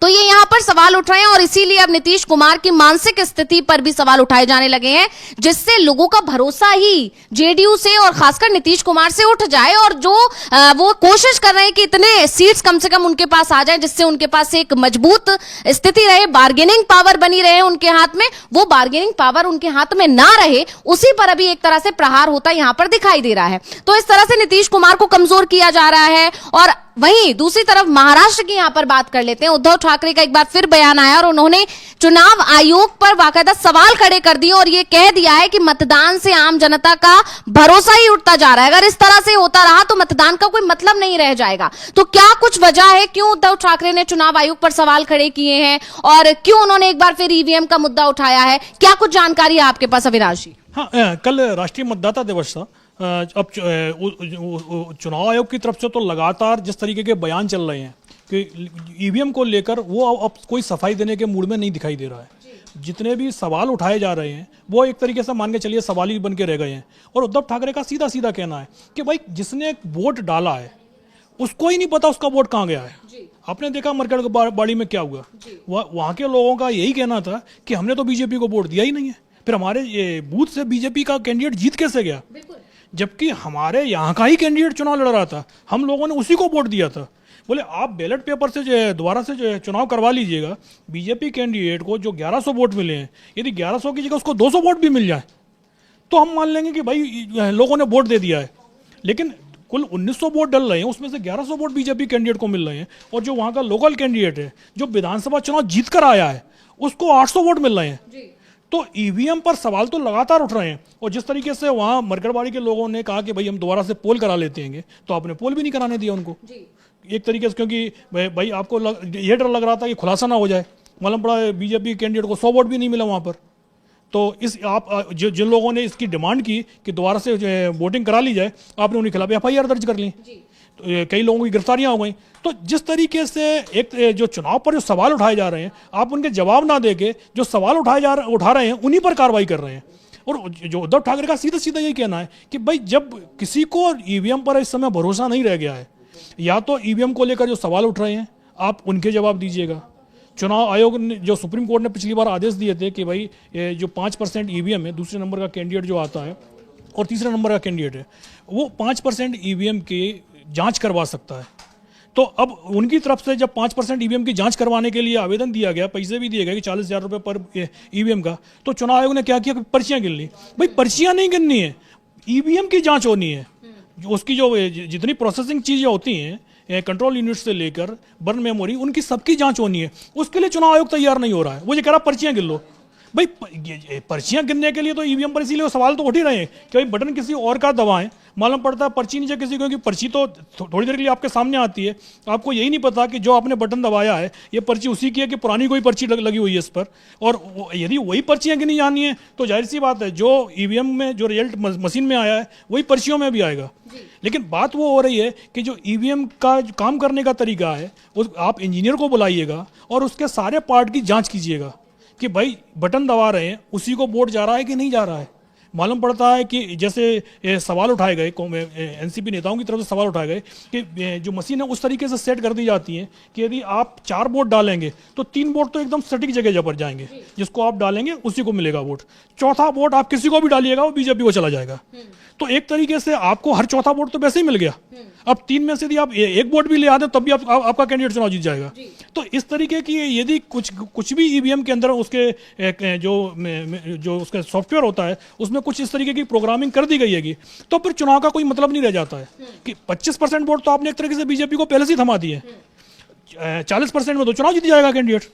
तो ये यहां पर सवाल उठ रहे हैं, और इसीलिए अब नीतीश कुमार की मानसिक स्थिति पर भी सवाल उठाए जाने लगे हैं, जिससे लोगों का भरोसा ही जेडीयू से और खासकर नीतीश कुमार से उठ जाए, और जो वो कोशिश कर रहे हैं कि इतने सीट्स कम से कम उनके पास आ जाए जिससे उनके पास एक मजबूत स्थिति रहे, बार्गेनिंग पावर बनी रहे उनके हाथ में, वो बार्गेनिंग पावर उनके हाथ में ना रहे, उसी पर अभी एक तरह से प्रहार होता यहां पर दिखाई दे रहा है। तो इस तरह से नीतीश कुमार को कमजोर किया जा रहा है। और वहीं दूसरी तरफ महाराष्ट्र की यहां पर बात कर लेते हैं। उद्धव ठाकरे का एक बार फिर बयान आया और उन्होंने चुनाव आयोग पर बाकायदा सवाल खड़े कर दिए और यह कह दिया है कि मतदान से आम जनता का भरोसा ही उठता जा रहा है, अगर इस तरह से होता रहा तो मतदान का कोई मतलब नहीं रह जाएगा। तो क्या कुछ वजह है क्यों उद्धव ठाकरे ने चुनाव आयोग पर सवाल खड़े किए हैं और क्यों उन्होंने एक बार फिर ईवीएम का मुद्दा उठाया है? क्या कुछ जानकारी है आपके पास अविनाश जी? हाँ, कल राष्ट्रीय मतदाता दिवस था। अब चुनाव आयोग की तरफ से तो लगातार जिस तरीके के बयान चल रहे हैं कि ईवीएम को लेकर वो अब कोई सफाई देने के मूड में नहीं दिखाई दे रहा है। जितने भी सवाल उठाए जा रहे हैं वो एक तरीके से मान के चलिए सवाल ही बन के रह गए हैं। और उद्धव ठाकरे का सीधा सीधा कहना है कि भाई जिसने वोट डाला है उसको ही नहीं पता उसका वोट कहाँ गया है। आपने देखा मरकट बाड़ी में क्या हुआ, वहाँ के लोगों का यही कहना था कि हमने तो बीजेपी को वोट दिया ही नहीं है, फिर हमारे ये बूथ से बीजेपी का कैंडिडेट जीत कैसे गया, जबकि हमारे यहाँ का ही कैंडिडेट चुनाव लड़ रहा था, हम लोगों ने उसी को वोट दिया था। बोले आप बैलेट पेपर से दोबारा से चुनाव करवा लीजिएगा, बीजेपी कैंडिडेट को जो 1100 वोट मिले हैं, यदि 1100 की जगह उसको 200 वोट भी मिल जाए तो हम मान लेंगे कि भाई लोगों ने वोट दे दिया है। लेकिन कुल 1900 वोट डल रहे हैं, उसमें से 1100 वोट बीजेपी कैंडिडेट को मिल रहे हैं, और जो वहाँ का लोकल कैंडिडेट है जो विधानसभा चुनाव जीत कर आया है उसको 800 वोट मिल रहे हैं। तो ईवीएम पर सवाल तो लगातार उठ रहे हैं। और जिस तरीके से वहां मरकड़वाड़ी के लोगों ने कहा कि भाई हम दोबारा से पोल करा लेते हैं, तो आपने पोल भी नहीं कराने दिया उनको एक तरीके से, क्योंकि भाई आपको ये डर लग रहा था कि खुलासा ना हो जाए। मालूम पड़ा बीजेपी कैंडिडेट को 100 वोट भी नहीं मिला वहां पर। तो इस आप जिन लोगों ने इसकी डिमांड की कि दोबारा से वोटिंग करा ली जाए, आपने उनके खिलाफ FIR दर्ज कर ली। तो कई लोगों की गिरफ्तारियां हो गई। तो जिस तरीके से एक जो चुनाव पर जो सवाल उठाए जा रहे हैं, आप उनके जवाब ना देके जो सवाल उठा रहे हैं उन्हीं पर कार्रवाई कर रहे हैं। और जो उद्धव ठाकरे का सीधा सीधा यही कहना है कि भाई जब किसी को ईवीएम पर इस समय भरोसा नहीं रह गया है, या तो ईवीएम को लेकर जो सवाल उठ रहे हैं आप उनके जवाब दीजिएगा। चुनाव आयोग ने, जो सुप्रीम कोर्ट ने पिछली बार आदेश दिए थे कि भाई ये जो 5% ईवीएम है, दूसरे नंबर का कैंडिडेट जो आता है और तीसरे नंबर का कैंडिडेट है, वो 5% ईवीएम की जांच करवा सकता है। तो अब उनकी तरफ से जब 5% ईवीएम की जांच करवाने के लिए आवेदन दिया गया, पैसे भी दिए गए कि 40,000 रुपये पर ईवीएम का, तो चुनाव आयोग ने क्या किया, पर्चियां गिन ली। भाई पर्चियां नहीं गिननी है, ईवीएम की जांच होनी है। उसकी जो जितनी प्रोसेसिंग चीजें होती हैं, कंट्रोल यूनिट से लेकर बर्न मेमोरी, उनकी सबकी जांच होनी है। उसके लिए चुनाव आयोग तैयार नहीं हो रहा है। वो ये कह रहा पर्चियां गिन लो। भाई पर्चियां गिनने के लिए तो ईवीएम पर इसीलिए सवाल तो उठ ही रहे हैं कि भाई बटन किसी और का दबाएं, मालूम पड़ता है पर्ची नीचे किसी, क्योंकि पर्ची तो थोड़ी देर के लिए आपके सामने आती है, आपको यही नहीं पता कि जो आपने बटन दबाया है ये पर्ची उसी की है कि पुरानी कोई पर्ची लगी हुई है इस पर। और यदि वही पर्चियां गिनी जानी है तो जाहिर सी बात है जो ईवीएम में जो रिजल्ट मशीन में आया है वही पर्चियों में भी आएगा। लेकिन बात वो हो रही है कि जो ईवीएम का जो काम करने का तरीका है, उस आप इंजीनियर को बुलाइएगा और उसके सारे पार्ट की जांच कीजिएगा कि भाई बटन दबा रहे हैं उसी को वोट जा रहा है कि नहीं जा रहा है। मालूम पड़ता है कि जैसे सवाल उठाए गए, एनसीपी नेताओं की तरफ से सवाल उठाए गए कि जो मशीन है उस तरीके से सेट कर दी जाती है कि यदि आप 4 वोट डालेंगे तो 3 वोट तो एकदम सटीक जगह पर जाएंगे, जिसको आप डालेंगे उसी को मिलेगा वोट। चौथा वोट आप किसी को भी डालिएगा वो बीजेपी को चला जाएगा। तो एक तरीके से आपको हर चौथा वोट तो वैसे ही मिल गया। अब 3 में से यदि आप एक वोट भी ले आते तब भी आपका कैंडिडेट चुनाव जीत जाएगा। तो इस तरीके की यदि कुछ भी ईवीएम के अंदर उसके जो उसका सॉफ्टवेयर होता है उसमें कुछ इस तरीके की प्रोग्रामिंग कर दी गई है तो फिर चुनाव का कोई मतलब नहीं रह जाता है कि 25% वोट तो आपने एक तरीके से बीजेपी को पहले से ही थमा दिए, 40% में तो चुनाव जीत जाएगा कैंडिडेट।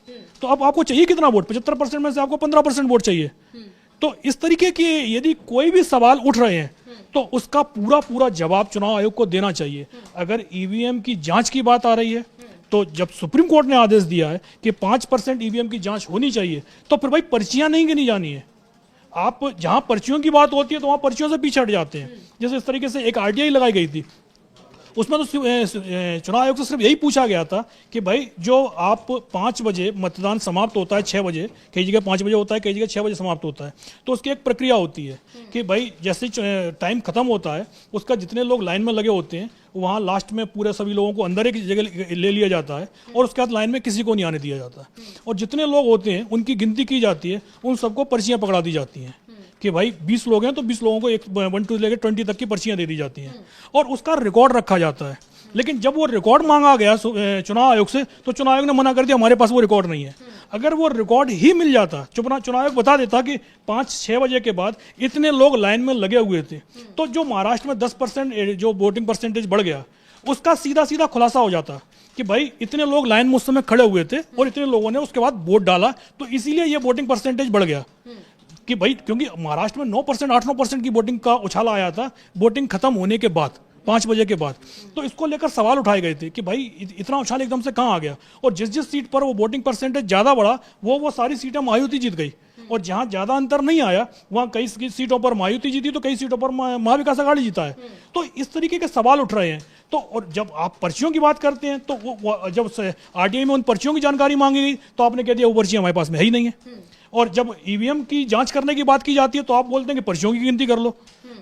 तो अब आपको चाहिए कितना वोट, 75% में से आपको 15% वोट चाहिए। तो इस तरीके की यदि कोई भी सवाल उठ रहे हैं तो उसका पूरा जवाब चुनाव आयोग को देना चाहिए। अगर ईवीएम की जांच की बात आ रही है तो जब सुप्रीम कोर्ट ने आदेश दिया है कि 5% ईवीएम की जांच होनी चाहिए, तो फिर भाई पर्चियां नहीं गिनी जानी है। आप जहां पर्चियों की बात होती है तो वहां पर्चियों से पीछे हट जाते हैं। जैसे इस तरीके से एक आरटीआई लगाई गई थी, उसमें तो चुनाव आयोग से सिर्फ यही पूछा गया था कि भाई जो आप 5 बजे मतदान समाप्त होता है, 6 बजे, कई जगह 5 बजे होता है, कई जगह 6 बजे समाप्त होता है, तो उसकी एक प्रक्रिया होती है कि भाई जैसे टाइम खत्म होता है उसका जितने लोग लाइन में लगे होते हैं वहाँ लास्ट में पूरे सभी लोगों को अंदर एक जगह ले लिया जाता है और उसके बाद लाइन में किसी को नहीं आने दिया जाता है। और जितने लोग होते हैं उनकी गिनती की जाती है, उन सबको पर्चियाँ पकड़ा दी जाती हैं कि भाई 20 लोग हैं तो 20 लोगों को 1 to लेकर 20 तक की पर्चियां दे दी जाती हैं और उसका रिकॉर्ड रखा जाता है। लेकिन जब वो रिकॉर्ड मांगा गया चुनाव आयोग से तो चुनाव आयोग ने मना कर दिया, हमारे पास वो रिकॉर्ड नहीं है। अगर वो रिकॉर्ड ही मिल जाता, चुनाव आयोग बता देता कि 5-6 बजे के बाद इतने लोग लाइन में लगे हुए थे, तो जो महाराष्ट्र में 10% जो वोटिंग परसेंटेज बढ़ गया उसका सीधा सीधा खुलासा हो जाता कि भाई इतने लोग लाइन में उस समय खड़े हुए थे और इतने लोगों ने उसके बाद वोट डाला, तो इसीलिए ये वोटिंग परसेंटेज बढ़ गया। कि भाई क्योंकि महाराष्ट्र में 9%, 8-9% की वोटिंग का उछाला आया था वोटिंग खत्म होने के बाद, 5 बजे के बाद। तो इसको लेकर सवाल उठाए गए थे कि भाई इतना उछाल एकदम से कहाँ आ गया। और जिस सीट पर वो वोटिंग परसेंटेज ज्यादा बढ़ा वो सारी सीटें मायावती जीत गई और जहां ज्यादा अंतर नहीं आया वहां कई सीटों पर मायावती जीती तो कई सीटों पर महाविकास अघाड़ी जीता है। तो इस तरीके के सवाल उठ रहे हैं। तो और जब आप पर्चियों की बात करते हैं तो जब आरटीआई में उन पर्चियों की जानकारी मांगी गई तो आपने कह दिया वो पर्चियां हमारे पास में है ही नहीं है। और जब ईवीएम की जांच करने की बात की जाती है तो आप बोलते हैं कि पर्चियों की गिनती कर लो।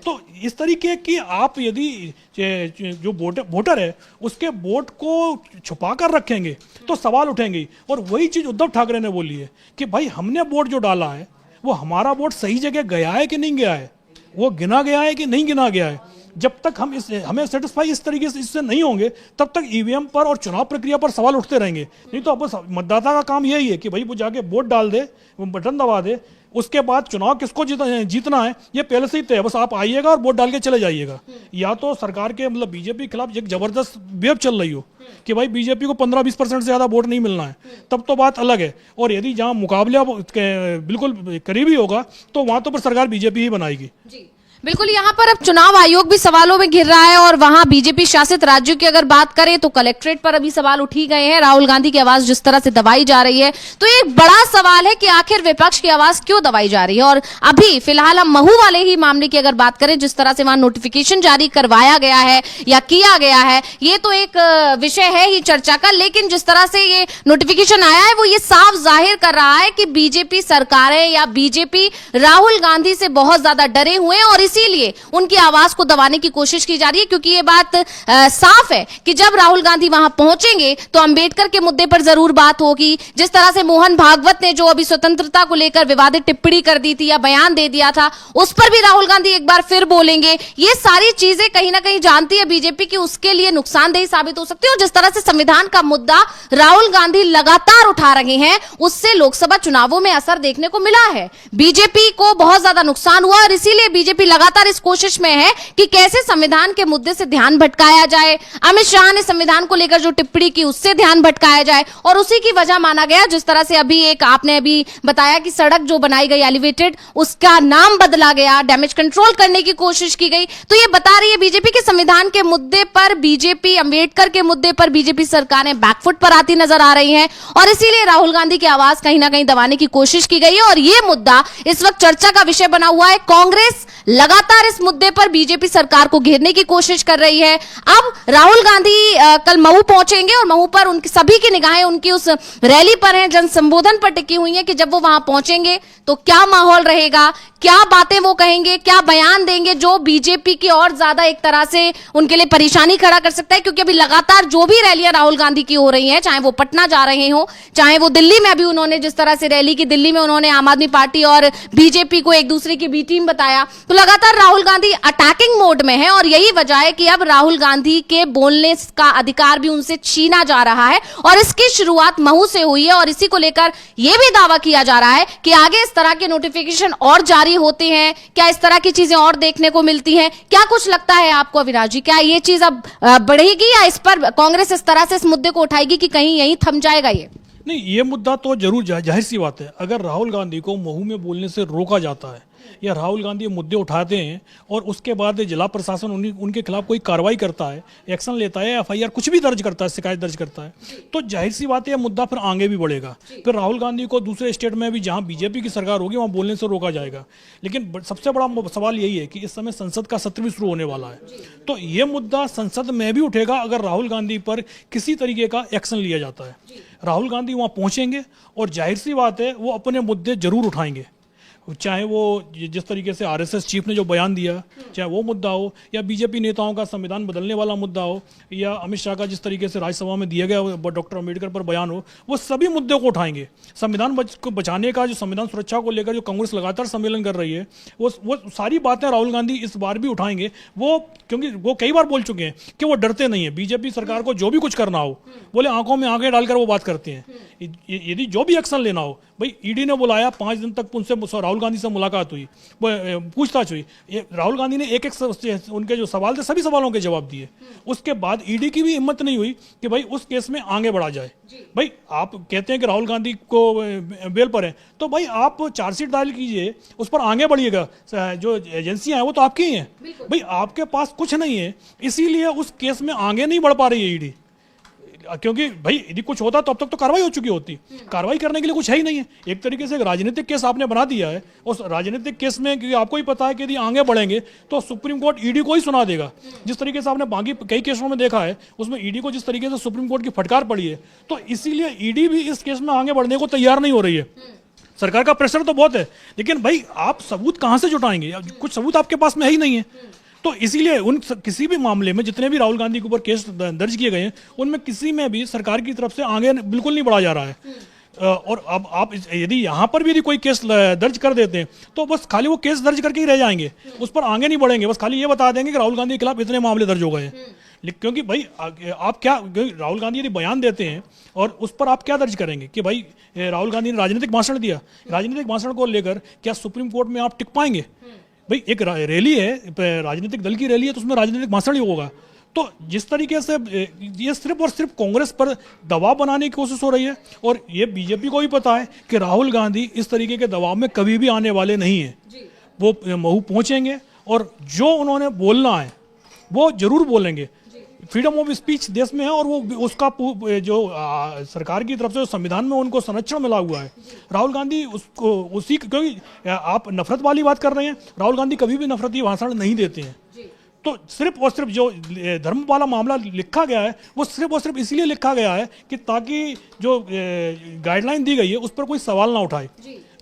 तो इस तरीके की आप यदि जो वोटर है उसके वोट को छुपा कर रखेंगे तो सवाल उठेंगे। और वही चीज उद्धव ठाकरे ने बोली है कि भाई हमने वोट जो डाला है वो हमारा वोट सही जगह गया है कि नहीं गया है, वो गिना गया है कि नहीं गिना गया है। जब तक हमें सेटिस्फाई इस तरीके से इससे नहीं होंगे, तब तक ईवीएम पर और चुनाव प्रक्रिया पर सवाल उठते रहेंगे। नहीं तो अब मतदाता का काम यही है कि भाई वो जाके वोट डाल दे, वो बटन दबा दे, उसके बाद चुनाव किसको जीतना है ये पहले से ही तय है, बस आप आइएगा और वोट डाल के चले जाइएगा। या तो सरकार के मतलब बीजेपी के खिलाफ एक जबरदस्त वेव चल रही हो कि भाई बीजेपी को 15-20% से ज्यादा वोट नहीं मिलना है, तब तो बात अलग है। और यदि जहां मुकाबला बिल्कुल करीबी होगा तो वहां तो पर सरकार बीजेपी ही बनाएगी। बिल्कुल, यहाँ पर अब चुनाव आयोग भी सवालों में घिर रहा है और वहां बीजेपी शासित राज्यों की अगर बात करें तो कलेक्ट्रेट पर अभी सवाल उठ ही गए हैं। राहुल गांधी की आवाज जिस तरह से दबाई जा रही है, तो ये एक बड़ा सवाल है कि आखिर विपक्ष की आवाज क्यों दबाई जा रही है। और अभी फिलहाल हम महू वाले ही मामले की अगर बात करें, जिस तरह से वहां नोटिफिकेशन जारी करवाया गया है या किया गया है, ये तो एक विषय है ही चर्चा का। लेकिन जिस तरह से ये नोटिफिकेशन आया है वो ये साफ जाहिर कर रहा है कि बीजेपी सरकारें या बीजेपी राहुल गांधी से बहुत ज्यादा डरे हुए हैं और इसीलिए उनकी आवाज को दबाने की कोशिश की जा रही है। क्योंकि ये बात साफ है कि जब राहुल गांधी वहां पहुंचेंगे तो अंबेडकर के मुद्दे पर जरूर बात होगी। जिस तरह से मोहन भागवत ने जो अभी स्वतंत्रता को लेकर विवादित टिप्पणी कर दी थी या बयान दे दिया था, उस पर भी राहुल गांधी एक बार फिर बोलेंगे। ये सारी चीजें कहीं ना कहीं जानती है बीजेपी की उसके लिए नुकसानदेही साबित हो सकती है। और जिस तरह से संविधान का मुद्दा राहुल गांधी लगातार उठा रहे हैं, उससे लोकसभा चुनावों में असर देखने को मिला है। बीजेपी को बहुत ज्यादा नुकसान हुआ और इसीलिए बीजेपी लगातार इस कोशिश में है कि कैसे संविधान के मुद्दे से ध्यान भटकाया जाए। अमित शाह ने संविधान को लेकर जो टिप्पणी की उससे ध्यान भटकाया जाए और उसी की वजह माना गया। जिस तरह से अभी एक आपने अभी बताया कि सड़क जो बनाई गई एलिवेटेड, उसका नाम बदला गया, डैमेज कंट्रोल करने की कोशिश की गई। तो ये बता रही है बीजेपी के संविधान के मुद्दे पर बीजेपी, अंबेडकर के मुद्दे पर बीजेपी सरकारें बैकफुट पर आती नजर आ रही हैं और इसीलिए राहुल गांधी की आवाज कहीं ना कहीं दबाने की कोशिश की गई है। और ये मुद्दा इस वक्त चर्चा का विषय बना हुआ है। कांग्रेस लगातार इस मुद्दे पर बीजेपी सरकार को घेरने की कोशिश कर रही है। अब राहुल गांधी कल महू पहुंचेंगे और महू पर उनकी सभी की निगाहें उनकी उस रैली पर हैं, जन संबोधन पर टिकी हुई हैं कि जब वो वहां पहुंचेंगे तो क्या माहौल रहेगा, क्या बातें वो कहेंगे, क्या बयान देंगे जो बीजेपी की और ज्यादा एक तरह से उनके लिए परेशानी खड़ा कर सकता है। क्योंकि अभी लगातार जो भी रैलियां राहुल गांधी की हो रही हैं, चाहे वो पटना जा रहे हो, चाहे वो दिल्ली में अभी उन्होंने जिस तरह से रैली की, दिल्ली में उन्होंने आम आदमी पार्टी और बीजेपी को एक दूसरे की बी टीम बताया, तो लगातार राहुल गांधी अटैकिंग मोड में है। और यही वजह है कि अब राहुल गांधी के बोलने का अधिकार भी उनसे छीना जा रहा है और इसकी शुरुआत महू से हुई है। और इसी को लेकर यह भी दावा किया जा रहा है कि आगे इस तरह के नोटिफिकेशन और जारी होते हैं, क्या इस तरह की चीजें और देखने को मिलती हैं। क्या कुछ लगता है आपको अविनाश जी, क्या ये चीज अब बढ़ेगी या इस पर कांग्रेस इस तरह से इस मुद्दे को उठाएगी कि कहीं यहीं थम जाएगा ये? नहीं, ये मुद्दा तो जरूर जाहिर सी बात है। अगर राहुल गांधी को महू में बोलने से रोका जाता है या राहुल गांधी मुद्दे उठाते हैं और उसके बाद जिला प्रशासन उनके खिलाफ कोई कार्रवाई करता है, एक्शन लेता है, एफआईआर कुछ भी दर्ज करता है, शिकायत दर्ज करता है, तो जाहिर सी बात है यह मुद्दा फिर आगे भी बढ़ेगा। फिर राहुल गांधी को दूसरे स्टेट में भी जहां बीजेपी की सरकार होगी वहां बोलने से रोका जाएगा। लेकिन सबसे बड़ा सवाल यही है कि इस समय संसद का सत्र भी शुरू होने वाला है, तो ये मुद्दा संसद में भी उठेगा अगर राहुल गांधी पर किसी तरीके का एक्शन लिया जाता है। राहुल गांधी वहां पहुंचेंगे और जाहिर सी बात है वो अपने मुद्दे जरूर उठाएंगे, चाहे वो जिस तरीके से आरएसएस चीफ ने जो बयान दिया, चाहे वो मुद्दा हो या बीजेपी नेताओं का संविधान बदलने वाला मुद्दा हो या अमित शाह का जिस तरीके से राज्यसभा में दिया गया डॉक्टर अंबेडकर पर बयान हो, वो सभी मुद्दों को उठाएंगे। संविधान को बचाने का, जो संविधान सुरक्षा को लेकर जो कांग्रेस लगातार सम्मेलन कर रही है, वो सारी बातें राहुल गांधी इस बार भी उठाएंगे। वो क्योंकि वो कई बार बोल चुके हैं कि वो डरते नहीं है। बीजेपी सरकार को जो भी कुछ करना हो, बोले आंखों में आंखें डालकर वो बात करते हैं। यदि जो भी एक्शन लेना हो, भाई ईडी ने बुलाया, 5 दिन तक उनसे राहुल गांधी से मुलाकात हुई, पूछताछ हुई, राहुल गांधी ने एक उनके जो सवाल थे सभी सवालों के जवाब दिए। उसके बाद ईडी की भी हिम्मत नहीं हुई कि भाई उस केस में आगे बढ़ा जाए। भाई आप कहते हैं कि राहुल गांधी को बेल पर है, तो भाई आप चार्जशीट दाखिल कीजिए, उस पर आगे बढ़िएगा। जो एजेंसियां हैं वो तो आपकी ही हैं, भाई आपके पास कुछ नहीं है, इसीलिए उस केस में आगे नहीं बढ़ पा रही है ईडी। क्योंकि भाई यदि कुछ होता तो अब तक तो कार्रवाई हो चुकी होती। कार्रवाई करने के लिए कुछ है ही नहीं है। एक तरीके से एक राजनीतिक केस आपने बना दिया है। उस राजनीतिक केस में क्योंकि आपको ही पता है कि यदि आगे बढ़ेंगे तो सुप्रीम कोर्ट ईडी को ही सुना देगा। जिस तरीके से आपने बाकी कई केसों में देखा है, उसमें ईडी को जिस तरीके से सुप्रीम कोर्ट की फटकार पड़ी है, तो इसीलिए ईडी भी इस केस में आगे बढ़ने को तैयार नहीं हो रही है। सरकार का प्रेशर तो बहुत है, लेकिन भाई आप सबूत कहां से जुटाएंगे? कुछ सबूत आपके पास में है ही नहीं है। तो इसीलिए किसी भी मामले में जितने भी राहुल गांधी के ऊपर केस दर्ज किए गए हैं, उनमें किसी में भी सरकार की तरफ से आगे बिल्कुल नहीं बढ़ा जा रहा है। और अब आप यदि यहाँ पर भी यदि कोई केस दर्ज कर देते हैं तो बस खाली वो केस दर्ज करके ही रह जाएंगे, उस पर आगे नहीं बढ़ेंगे, बस खाली ये बता देंगे कि राहुल गांधी के खिलाफ इतने मामले दर्ज हो गए हैं। क्योंकि भाई आप क्या, राहुल गांधी यदि बयान देते हैं और उस पर आप क्या दर्ज करेंगे कि भाई राहुल गांधी ने राजनीतिक भाषण दिया, राजनीतिक भाषण को लेकर क्या सुप्रीम कोर्ट में आप टिक पाएंगे? भाई एक रैली है, राजनीतिक दल की रैली है, तो उसमें राजनीतिक भाषण ही होगा। तो जिस तरीके से ये सिर्फ और सिर्फ कांग्रेस पर दबाव बनाने की कोशिश हो रही है, और ये बीजेपी को भी पता है कि राहुल गांधी इस तरीके के दबाव में कभी भी आने वाले नहीं हैं। वो महू पहुंचेंगे और जो उन्होंने बोलना है वो जरूर बोलेंगे। फ्रीडम ऑफ स्पीच देश में है, और वो उसका जो सरकार की तरफ से संविधान में उनको संरक्षण मिला हुआ है। राहुल गांधी उसको उसी, क्योंकि आप नफरत वाली बात कर रहे हैं, राहुल गांधी कभी भी नफरती भाषण नहीं देते हैं। तो सिर्फ और सिर्फ जो धर्म वाला मामला लिखा गया है वो सिर्फ और सिर्फ इसलिए लिखा गया है कि ताकि जो गाइडलाइन दी गई है उस पर कोई सवाल ना उठाए,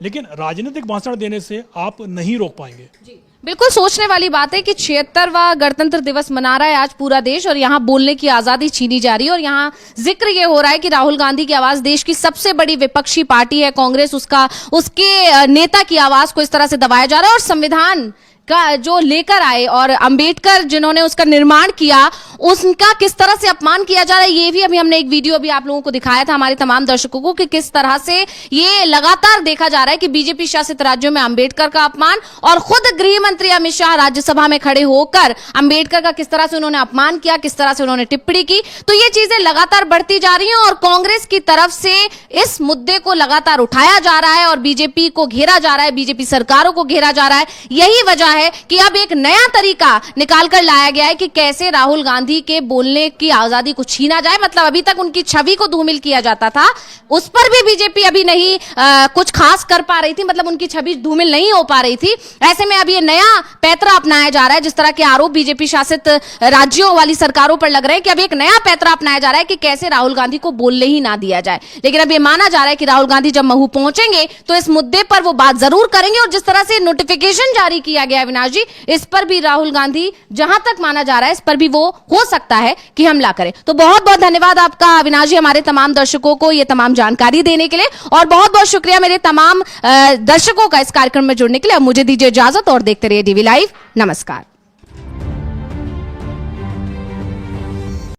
लेकिन राजनीतिक भाषण देने से आप नहीं रोक पाएंगे। बिल्कुल सोचने वाली बात है कि 76वां गणतंत्र दिवस मना रहा है आज पूरा देश, और यहाँ बोलने की आजादी छीनी जा रही है, और यहाँ जिक्र ये हो रहा है कि राहुल गांधी की आवाज देश की सबसे बड़ी विपक्षी पार्टी है कांग्रेस, उसके नेता की आवाज को इस तरह से दबाया जा रहा है, और संविधान का जो लेकर आए और अंबेडकर जिन्होंने उसका निर्माण किया उनका किस तरह से अपमान किया जा रहा है। ये भी अभी हमने एक वीडियो भी आप लोगों को दिखाया था, हमारे तमाम दर्शकों को, कि किस तरह से ये लगातार देखा जा रहा है कि बीजेपी शासित राज्यों में अंबेडकर का अपमान, और खुद गृह मंत्री अमित शाह राज्यसभा में खड़े होकर अंबेडकर का किस तरह से उन्होंने अपमान किया, किस तरह से उन्होंने टिप्पणी की। तो ये चीजें लगातार बढ़ती जा रही हैं और कांग्रेस की तरफ से इस मुद्दे को लगातार उठाया जा रहा है और बीजेपी को घेरा जा रहा है, बीजेपी सरकारों को घेरा जा रहा है। यही वजह है कि अब एक नया तरीका निकाल कर लाया गया है कि कैसे राहुल गांधी के बोलने की आजादी को छीना जाए। मतलब अभी तक उनकी छवि को धूमिल किया जाता था, उस पर भी बीजेपी अभी नहीं कुछ खास कर पा रही थी, मतलब उनकी छवि धूमिल नहीं हो पा रही थी। ऐसे में अब ये नया पैतरा अपनाया जा रहा है, जिस तरह के आरोप बीजेपी शासित राज्यों वाली सरकारों पर लग रहे हैं कि अब एक नया पैतरा अपनाया जा रहा है कि कैसे राहुल गांधी को बोलने ही ना दिया जाए। लेकिन अब ये माना जा रहा है कि राहुल गांधी जब महू पहुंचेंगे तो इस मुद्दे पर वो बात जरूर करेंगे, और जिस तरह से नोटिफिकेशन जारी किया गया अविनाश जी, इस पर भी राहुल गांधी, जहां तक माना जा रहा है, इस पर भी वो हो सकता है कि हमला करें। तो बहुत बहुत धन्यवाद आपका अविनाश जी, हमारे तमाम दर्शकों को ये तमाम जानकारी देने के लिए, और बहुत बहुत शुक्रिया मेरे तमाम दर्शकों का इस कार्यक्रम में जुड़ने के लिए। अब मुझे दीजिए इजाजत और देखते रहिए डीवी लाइव। नमस्कार।